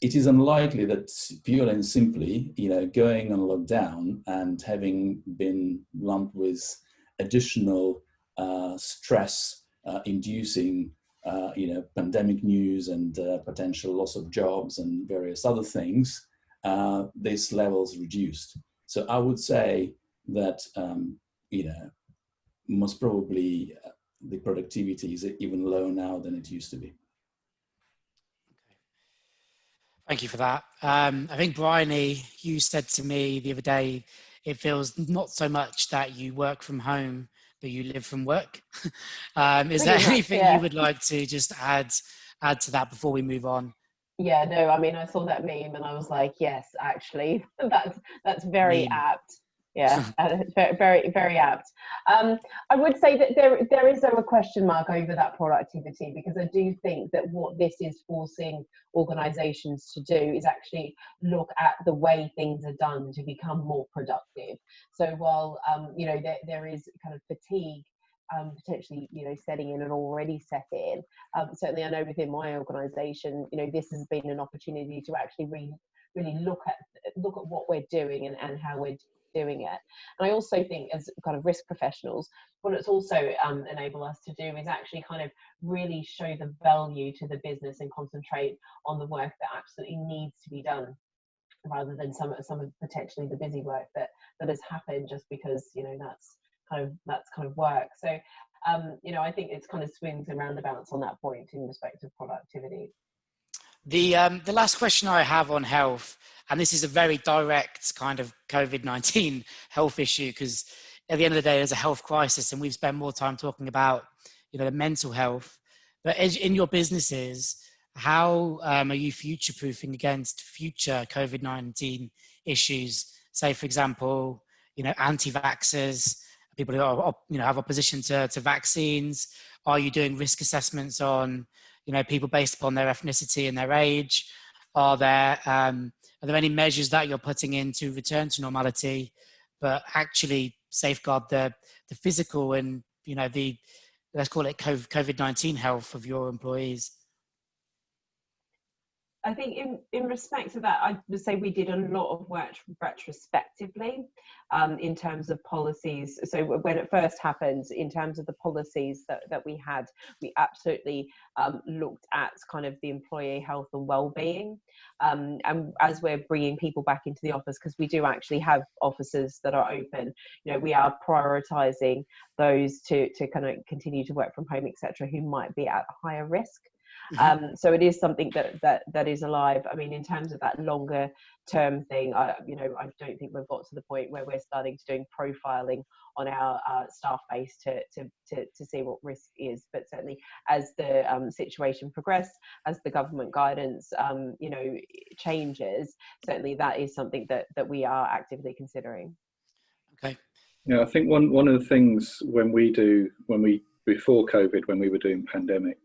it is unlikely that purely and simply, going on lockdown and having been lumped with additional stress inducing, pandemic news and potential loss of jobs and various other things, this level's reduced. So I would say that, most probably the productivity is even lower now than it used to be. Thank you for that. I think, Bryony, you said to me the other day, it feels not so much that you work from home, but you live from work. Is there Pretty much, anything yeah. you would like to just add to that before we move on? Yeah, no, I mean, I saw that meme and I was like, yes, actually, that's very Meme. apt. Yeah, it's very, very, very apt. I would say that there is a question mark over that productivity, because I do think that what this is forcing organisations to do is actually look at the way things are done to become more productive. So while you know, there is kind of fatigue potentially, you know, setting in and already set in. Certainly, I know within my organisation, you know, this has been an opportunity to actually really look at what we're doing and how we're doing it. And I also think, as kind of risk professionals, what it's also enable us to do is actually kind of really show the value to the business and concentrate on the work that absolutely needs to be done, rather than some of potentially the busy work that has happened just because, you know, that's kind of work. So you know, I think it's kind of swings and roundabouts on that point in respect of productivity. The last question I have on health, and this is a very direct kind of COVID-19 health issue, because at the end of the day, there's a health crisis, and we've spent more time talking about, you know, the mental health. But in your businesses, how are you future-proofing against future COVID-19 issues? Say, for example, you know, anti-vaxxers, people who are, you know, have opposition to vaccines. Are you doing risk assessments on, you know, people based upon their ethnicity and their age? Are there any measures that you're putting in to return to normality, but actually safeguard the physical and, you know, the, let's call it COVID-19 health of your employees? I think in respect to that, I would say we did a lot of work retrospectively in terms of policies. So when it first happened, in terms of the policies that we had, we absolutely looked at kind of the employee health and well-being. And as we're bringing people back into the office, because we do actually have offices that are open, you know, we are prioritising those to kind of continue to work from home, etc., who might be at higher risk. So it is something that is alive. I mean, in terms of that longer term thing, you know, I don't think we've got to the point where we're starting to doing profiling on our staff base to see what risk is. But certainly, as the situation progressed, as the government guidance, you know, changes, certainly that is something that we are actively considering. Okay. Yeah, I think one of the things before COVID, when we were doing pandemic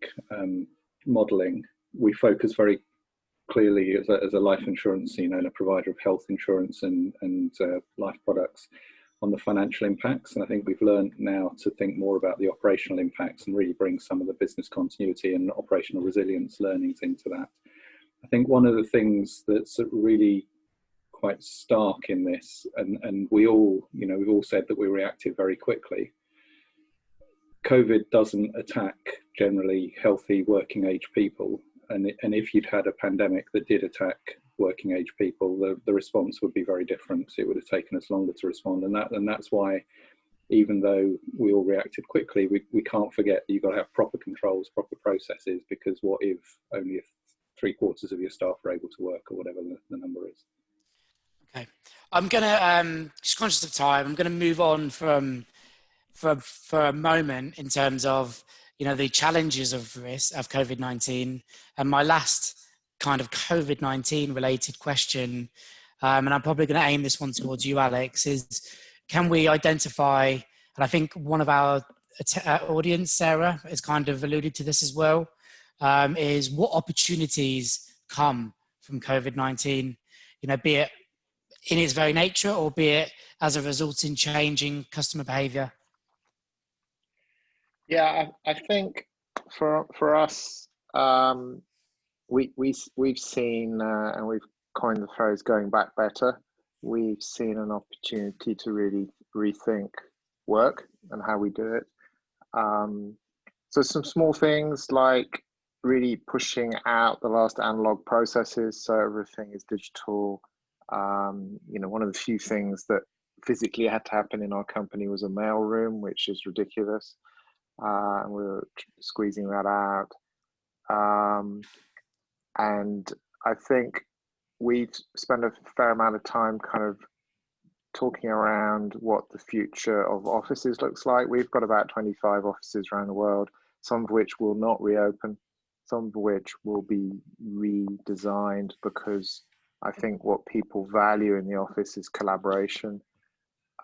modelling, we focus very clearly as a life insurance, you know, and a provider of health insurance and life products, on the financial impacts. And I think we've learned now to think more about the operational impacts and really bring some of the business continuity and operational resilience learnings into that. I think one of the things that's really quite stark in this, and we all, you know, we've all said that we reacted very quickly. COVID doesn't attack generally healthy working age people, and if you'd had a pandemic that did attack working age people, the response would be very different. It would have taken us longer to respond, and that's why, even though we all reacted quickly, we can't forget that you've got to have proper controls, proper processes, because what if only 3/4 of your staff are able to work, or whatever the number is. Okay, I'm gonna just conscious of time, I'm gonna move on for a moment in terms of, you know, the challenges of COVID-19. And my last kind of COVID-19 related question, and I'm probably going to aim this one towards you, Alex, is can we identify, and I think one of our audience, Sarah, has kind of alluded to this as well, is what opportunities come from COVID-19, you know, be it in its very nature or be it as a result in changing customer behavior? Yeah, I think for us, we've seen, and we've coined the phrase "going back better." We've seen an opportunity to really rethink work and how we do it. So some small things like really pushing out the last analog processes, so everything is digital. You know, one of the few things that physically had to happen in our company was a mail room, which is ridiculous. And we were squeezing that out. And I think we've spent a fair amount of time kind of talking around what the future of offices looks like. We've got about 25 offices around the world, some of which will not reopen, some of which will be redesigned, because I think what people value in the office is collaboration.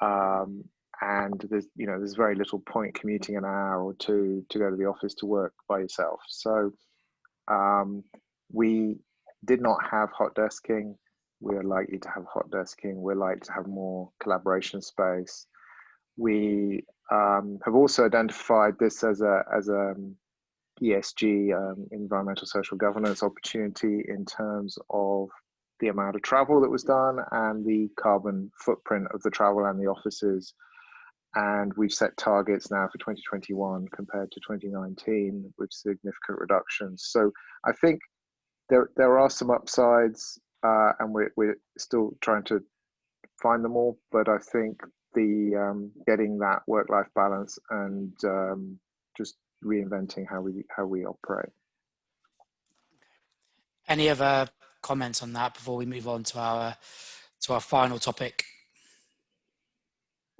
And there's very little point commuting an hour or two to go to the office to work by yourself. So we did not have hot desking. We're likely to have hot desking. We're likely to have more collaboration space. We have also identified this as a ESG, environmental social governance opportunity, in terms of the amount of travel that was done and the carbon footprint of the travel and the offices. And we've set targets now for 2021 compared to 2019 with significant reductions. So I think there are some upsides, and we're still trying to find them all. But I think the getting that work-life balance and just reinventing how we operate. Any other comments on that before we move on to our final topic?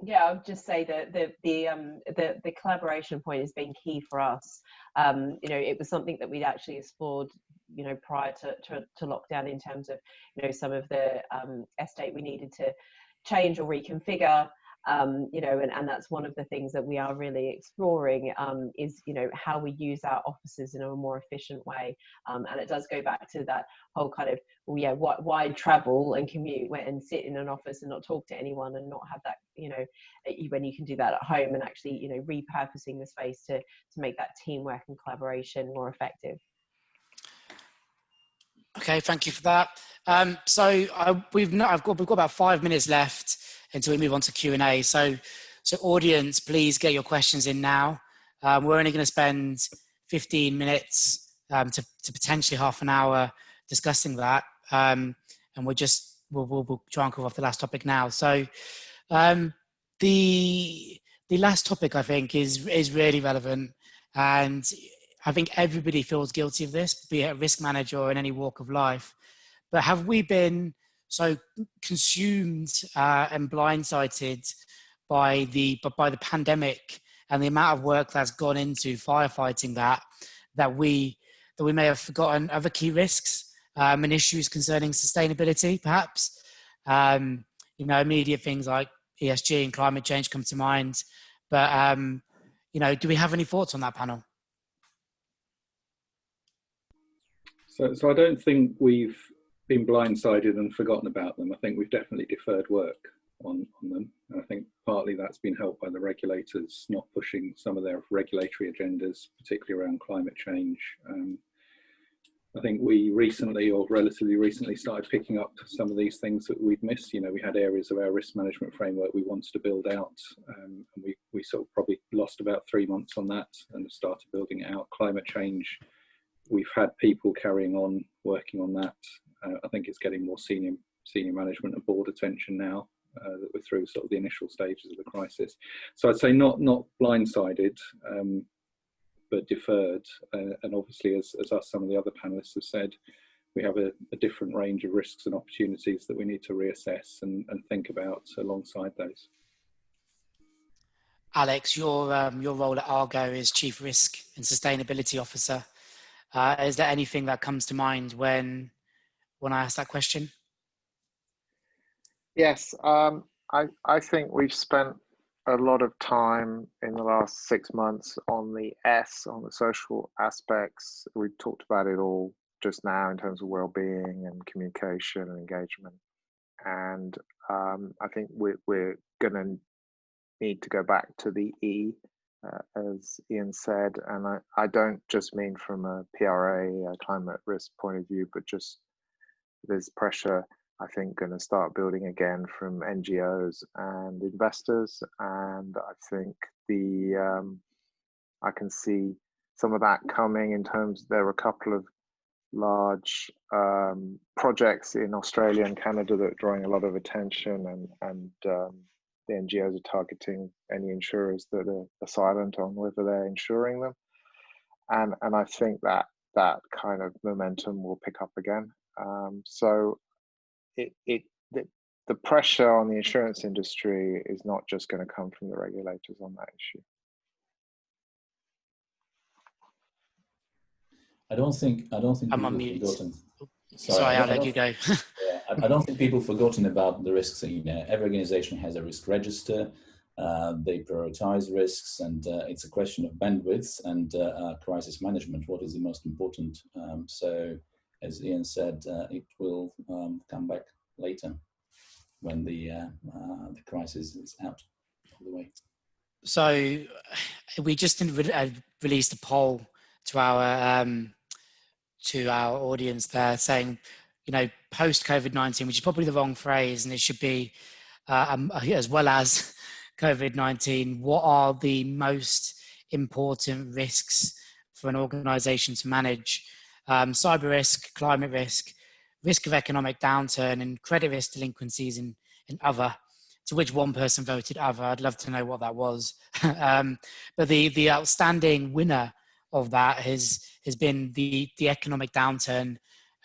Yeah, I would just say that the collaboration point has been key for us. It was something that we'd actually explored, prior to lockdown, in terms of, some of the estate we needed to change or reconfigure. And that's one of the things that we are really exploring, is, how we use our offices in a more efficient way. And it does go back to that whole kind of, why travel and commute and sit in an office and not talk to anyone and not have that, when you can do that at home, and actually, repurposing the space to make that teamwork and collaboration more effective. Okay, thank you for that. We've got about 5 minutes left until we move on to Q&A. So audience, please get your questions in now. We're only going to spend 15 minutes to potentially half an hour discussing that, and we'll try and cover off the last topic now. So the last topic, I think, is really relevant, and I think everybody feels guilty of this, be it a risk manager or in any walk of life. But have we been so consumed and blindsided by the pandemic and the amount of work that's gone into firefighting that we may have forgotten other key risks and issues concerning sustainability, perhaps? Immediate things like ESG and climate change come to mind. But do we have any thoughts on that, panel? So I don't think we've been blindsided and forgotten about them. I think we've definitely deferred work on them. And I think partly that's been helped by the regulators not pushing some of their regulatory agendas, particularly around climate change. I think we recently, or relatively recently, started picking up some of these things that we'd missed. We had areas of our risk management framework we wanted to build out, and we sort of probably lost about 3 months on that and started building it out. Climate change, we've had people carrying on working on that. I think it's getting more senior management and board attention now that we're through sort of the initial stages of the crisis. So I'd say not blindsided, but deferred. And obviously, as some of the other panelists have said, we have a different range of risks and opportunities that we need to reassess and think about alongside those. Alex, your role at Argo is Chief Risk and Sustainability Officer. Is there anything that comes to mind when I ask that question? Yes, I think we've spent a lot of time in the last 6 months on the social aspects. We've talked about it all just now in terms of well-being and communication and engagement. And I think we're going to need to go back to the E, as Ian said. And I don't just mean from a PRA, climate risk point of view, but just there's pressure, I think, going to start building again from NGOs and investors. And I think I can see some of that coming in terms, there are a couple of large projects in Australia and Canada that are drawing a lot of attention, and the NGOs are targeting any insurers that are silent on whether they're insuring them. And I think that kind of momentum will pick up again. So the pressure on the insurance industry is not just going to come from the regulators on that issue. I don't think I'm people on have mute. forgotten. Sorry, I'll let you go. Yeah, I don't think people have forgotten about the risks. You know, every organization has a risk register. They prioritize risks, and it's a question of bandwidth and crisis management. What is the most important? So, as Ian said, it will come back later when the crisis is out of the way. So, we just released a poll to our audience there, saying, you know, post COVID-19, which is probably the wrong phrase, and it should be as well as COVID-19, what are the most important risks for an organization to manage? Cyber risk, climate risk, risk of economic downturn, and credit risk delinquencies in other, to which one person voted other. I'd love to know what that was. But the outstanding winner of that has been the economic downturn.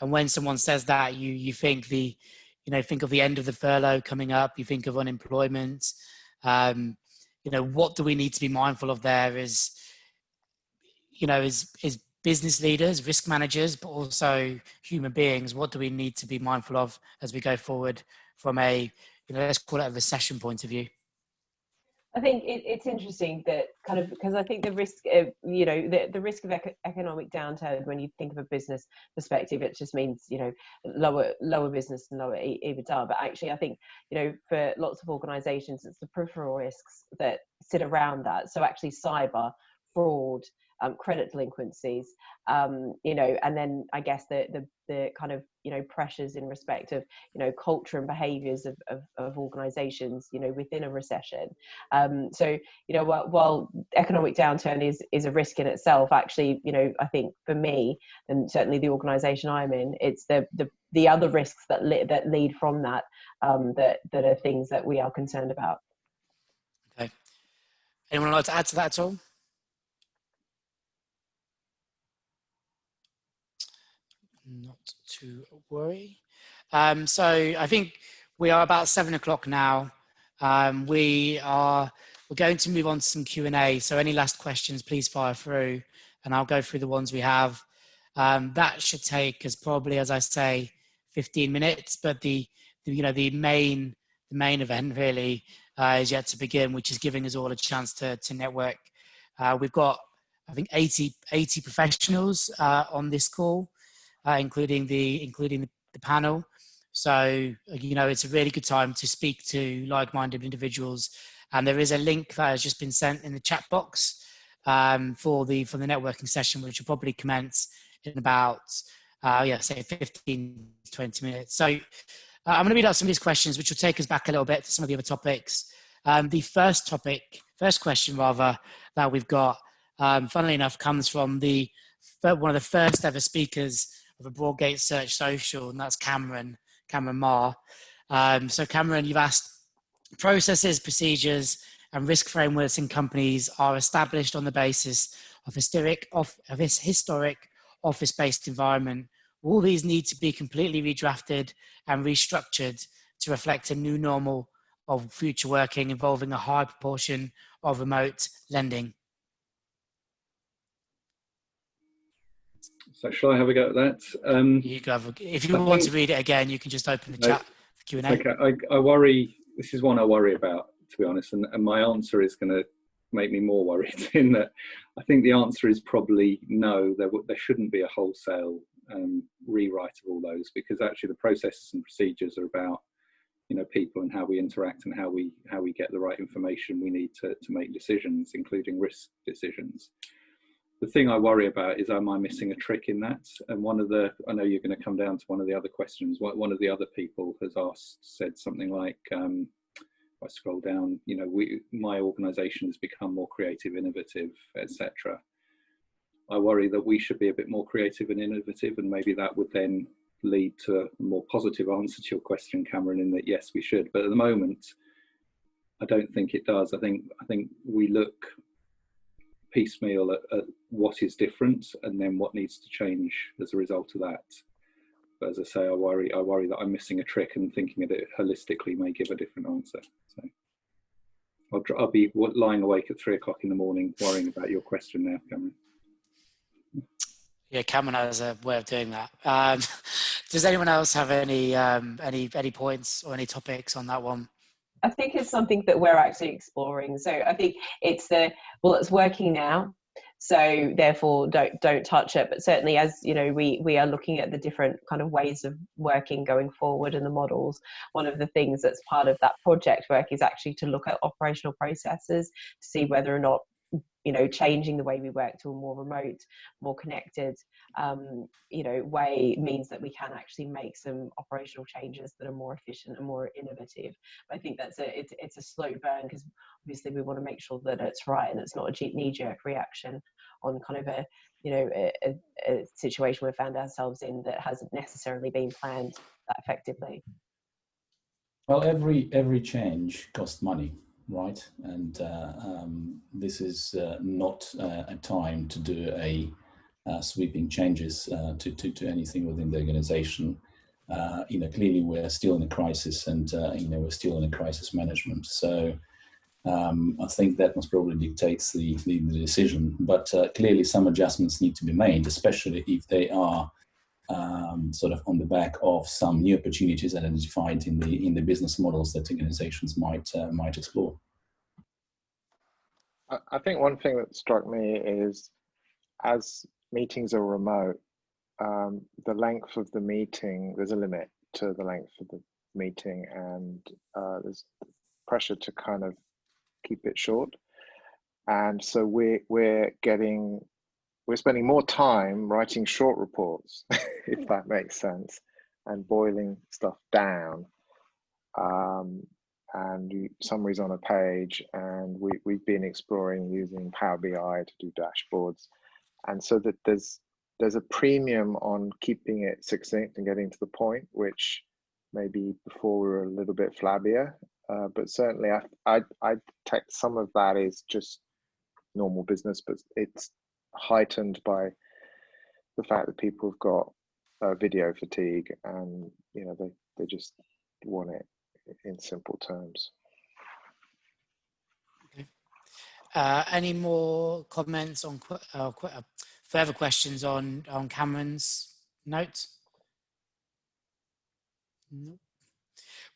And when someone says that, you think think of the end of the furlough coming up, you think of unemployment. What do we need to be mindful of there is business leaders, risk managers, but also human beings. What do we need to be mindful of as we go forward from a, let's call it a recession point of view? I think it's interesting that kind of, because I think the risk of, the risk of economic downturn, when you think of a business perspective, it just means, lower business and lower EBITDA. But actually, I think, for lots of organizations, it's the peripheral risks that sit around that. So actually cyber, fraud, credit delinquencies, and then I guess the kind of, pressures in respect of, culture and behaviors of organizations, within a recession. So, while economic downturn is a risk in itself, actually, I think for me, and certainly the organization I'm in, it's the other risks that lead from that, that are things that we are concerned about. Okay. Anyone like to add to that at all? Not to worry. So I think we are about 7 o'clock now. We're going to move on to some Q&A. So any last questions, please fire through, and I'll go through the ones we have. That should take us probably, as I say, 15 minutes. But the main event really is yet to begin, which is giving us all a chance to network. We've got, I think, 80 professionals on this call. Including the panel. So, it's a really good time to speak to like-minded individuals. And there is a link that has just been sent in the chat box for the networking session, which will probably commence in about, say 15 to 20 minutes. So I'm going to read out some of these questions, which will take us back a little bit to some of the other topics. The first question that we've got, funnily enough, comes from one of the first ever speakers of a Broadgate Search Social, and that's Cameron Marr. So Cameron, you've asked, processes, procedures, and risk frameworks in companies are established on the basis of historic office-based environment. All these need to be completely redrafted and restructured to reflect a new normal of future working involving a high proportion of remote lending. So shall I have a go at that? You go. If you want to read it again, you can just open the chat for Q&A. Okay, I worry, this is one I worry about, to be honest, and my answer is going to make me more worried in that I think the answer is probably no, there shouldn't be a wholesale rewrite of all those, because actually the processes and procedures are about, people and how we interact and how we get the right information we need to make decisions, including risk decisions. The thing I worry about is, am I missing a trick in that? And I know you're going to come down to one of the other questions. One of the other people has said something like, if I scroll down, my organization has become more creative, innovative, etc. I worry that we should be a bit more creative and innovative, and maybe that would then lead to a more positive answer to your question, Cameron, in that yes, we should. But at the moment, I don't think it does. I think we look piecemeal at what is different and then what needs to change as a result of that. But as I say, I worry that I'm missing a trick, and thinking of it holistically may give a different answer. So I'll be lying awake at 3 o'clock in the morning worrying about your question now, Cameron. Yeah, Cameron has a way of doing that. Does anyone else have any points or any topics on that one? I think it's something that we're actually exploring. So I think it's it's working now. So therefore don't touch it. But certainly, as you know, we are looking at the different kind of ways of working going forward and the models. One of the things that's part of that project work is actually to look at operational processes to see whether or not, you know, changing the way we work to a more remote, more connected, you know, way means that we can actually make some operational changes that are more efficient and more innovative. I think it's a slow burn, because obviously we want to make sure that it's right and it's not a knee-jerk reaction on kind of a situation we found ourselves in that hasn't necessarily been planned that effectively. Well, every change costs money, right? And this is not a time to do sweeping changes to anything within the organization. You know, clearly we're still in a crisis, and you know, we're still in a crisis management. So I think that most probably dictates the decision. But clearly, some adjustments need to be made, especially if they are sort of on the back of some new opportunities identified in the business models that organizations might explore. I think one thing that struck me is, as meetings are remote, the length of the meeting, there's a limit to the length of the meeting, and there's pressure to kind of keep it short. And so we're spending more time writing short reports, if that makes sense, and boiling stuff down. And summaries on a page, and we've been exploring using Power BI to do dashboards, and so that there's a premium on keeping it succinct and getting to the point, which maybe before we were a little bit flabbier, but certainly I detect some of that is just normal business, but it's heightened by the fact that people have got video fatigue, and you know, they just want it in simple terms. Okay. Any more comments on further questions on Cameron's notes? No.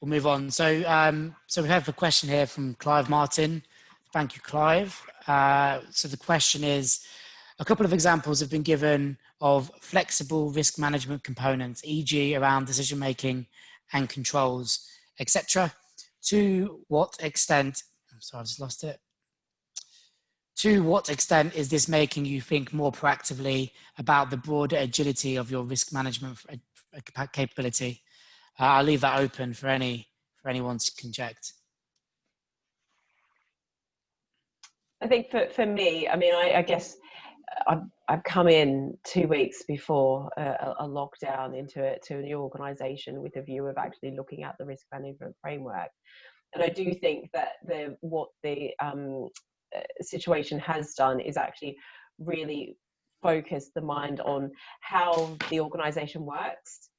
We'll move on. So we have a question here from Clive Martin. Thank you, Clive. So the question is, a couple of examples have been given of flexible risk management components, e.g. around decision making and controls, etc. To what extent, I'm sorry, I just lost it. To what extent is this making you think more proactively about the broader agility of your risk management capability? I'll leave that open for anyone to conject. I think for me, I mean, I guess I've come in 2 weeks before a lockdown to a new organisation with a view of actually looking at the risk management framework, and I do think that what the situation has done is actually really focus the mind on how the organisation works,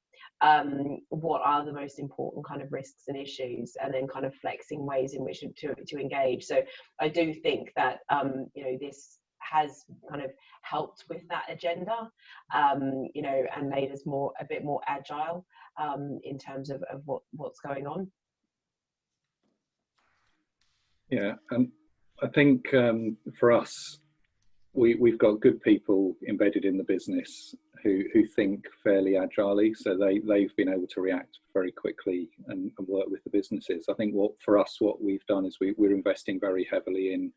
what are the most important kind of risks and issues, and then kind of flexing ways in which to engage. So I do think that you know, this has kind of helped with that agenda, you know, and made us a bit more agile in terms of what's going on. Yeah, and I think for us, we've got good people embedded in the business who think fairly agilely, so they've been able to react very quickly and work with the businesses. I think what we've done is we're investing very heavily in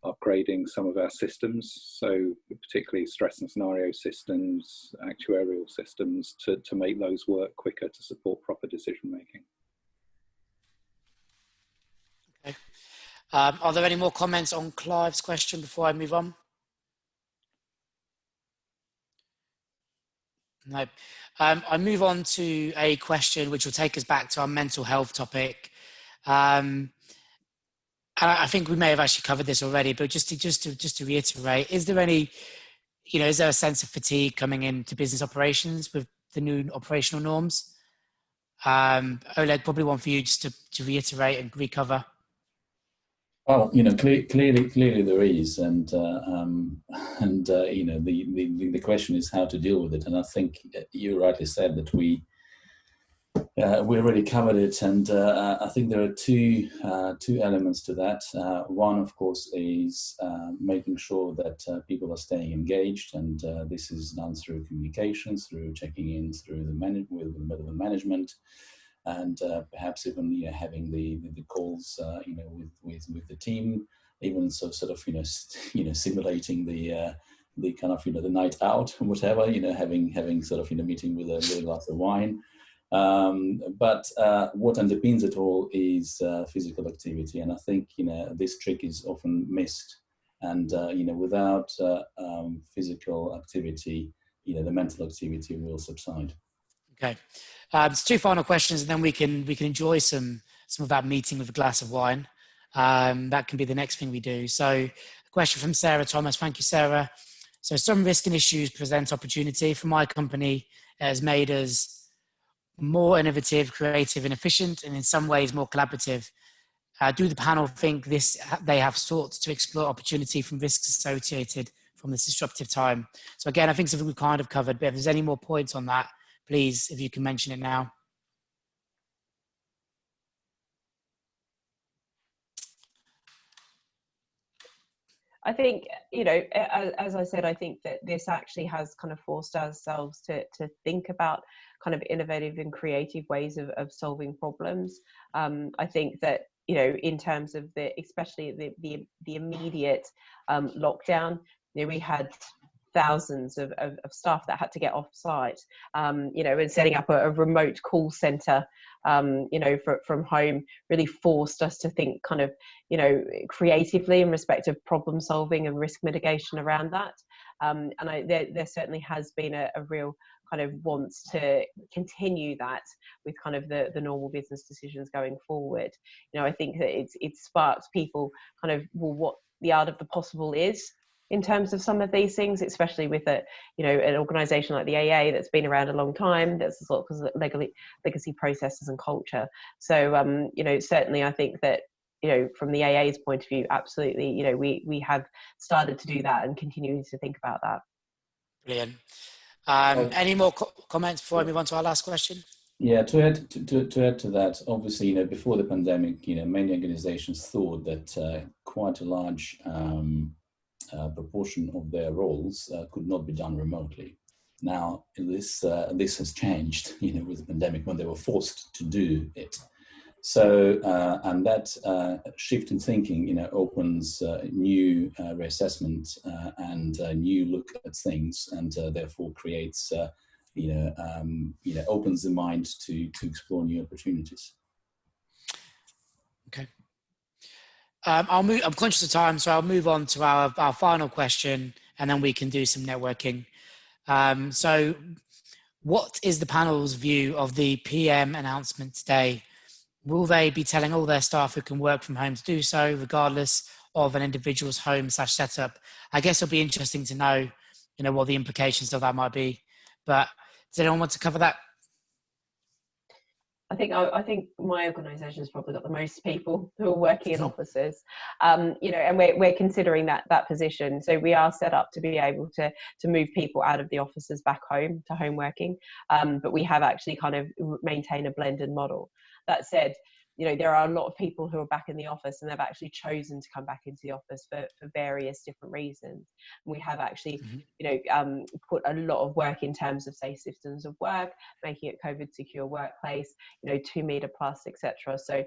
upgrading some of our systems, so particularly stress and scenario systems, actuarial systems, to make those work quicker to support proper decision making. Okay. Are there any more comments on Clive's question before I move on? No. I move on to a question which will take us back to our mental health topic. I think we may have actually covered this already, but just to reiterate, is there any, you know, is there a sense of fatigue coming into business operations with the new operational norms? Oleg, probably one for you just to reiterate and recover. Well, clearly there is, and the question is how to deal with it. And I think you rightly said that we already covered it, and I think there are two elements to that. One, of course, is making sure that people are staying engaged, and this is done through communications, through checking in, through the management, and perhaps even having the calls with the team, even sort of simulating the kind of the night out, whatever, having sort of meeting with a glass of wine. But what underpins it all is physical activity, and I think this trick is often missed. And without physical activity, the mental activity will subside. Okay, so two final questions, and then we can enjoy some of that meeting with a glass of wine. That can be the next thing we do. So, a question from Sarah Thomas. Thank you, Sarah. So, some risk and issues present opportunity. For my company, it has made us more innovative, creative, and efficient, and in some ways more collaborative. Do the panel think they have sought to explore opportunity from risks associated from this disruptive time? So again, I think something we've kind of covered, but if there's any more points on that, please, if you can mention it now. I think, as I said, I think that this actually has kind of forced ourselves to think about kind of innovative and creative ways of solving problems. I think that, in terms of especially the immediate lockdown, we had thousands of staff that had to get off site, and setting up a remote call center, from home really forced us to think kind of, creatively in respect of problem solving and risk mitigation around that. And there certainly has been a real kind of wants to continue that with kind of the normal business decisions going forward. I think that it sparks people kind of, well, what the art of the possible is in terms of some of these things, especially with an organisation like the AA that's been around a long time, that's sort of legacy processes and culture. So, certainly I think that, from the AA's point of view, absolutely, we have started to do that and continuing to think about that. Brilliant. Any more comments before I move on to our last question? Yeah, to add to that, obviously, before the pandemic, many organizations thought that quite a large proportion of their roles could not be done remotely. Now, this has changed, with the pandemic, when they were forced to do it. So, and that shift in thinking, opens new reassessment and new look at things, and therefore creates, opens the mind to explore new opportunities. Okay. I'm conscious of time, so I'll move on to our final question, and then we can do some networking. So what is the panel's view of the PM announcement today? Will they be telling all their staff who can work from home to do so, regardless of an individual's home/setup? I guess it'll be interesting to know, what the implications of that might be. But does anyone want to cover that? I think my organisation has probably got the most people who are working in offices, and we're considering that position. So we are set up to be able to move people out of the offices back home to home working, but we have actually kind of maintained a blended model. That said, there are a lot of people who are back in the office and they've actually chosen to come back into the office for various different reasons. And we have actually, put a lot of work in terms of safe systems of work, making it COVID secure workplace, 2 meter plus, etc. So,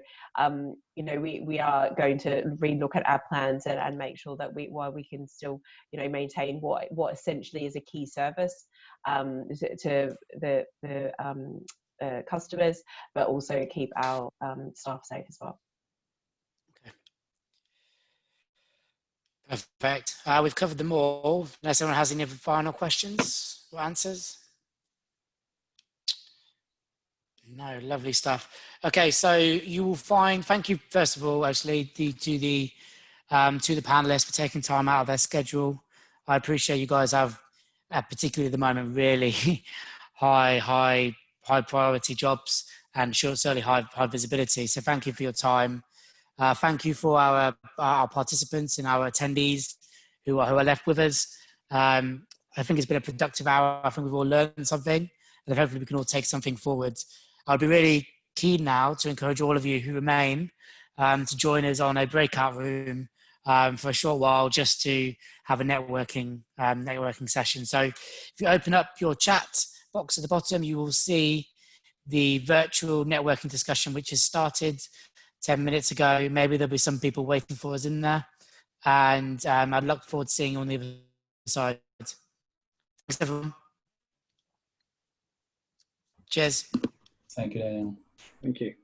we are going to relook at our plans and make sure that while we can still, maintain what essentially is a key service to the customers, but also keep our staff safe as well. Okay. Perfect. We've covered them all. Unless anyone has any final questions or answers? No, lovely stuff. Okay, so you will find, thank you first of all, actually, to the panelists for taking time out of their schedule. I appreciate you guys have, particularly at the moment, really high priority jobs and certainly high visibility. So thank you for your time. Thank you for our participants and our attendees who are left with us. I think it's been a productive hour. I think we've all learned something, and hopefully we can all take something forward. I'll be really keen now to encourage all of you who remain to join us on a breakout room for a short while, just to have a networking session. So if you open up your chat box at the bottom, you will see the virtual networking discussion, which has started 10 minutes ago. Maybe there'll be some people waiting for us in there. And I'd look forward to seeing you on the other side. Thanks, everyone. Cheers. Thank you, Daniel. Thank you.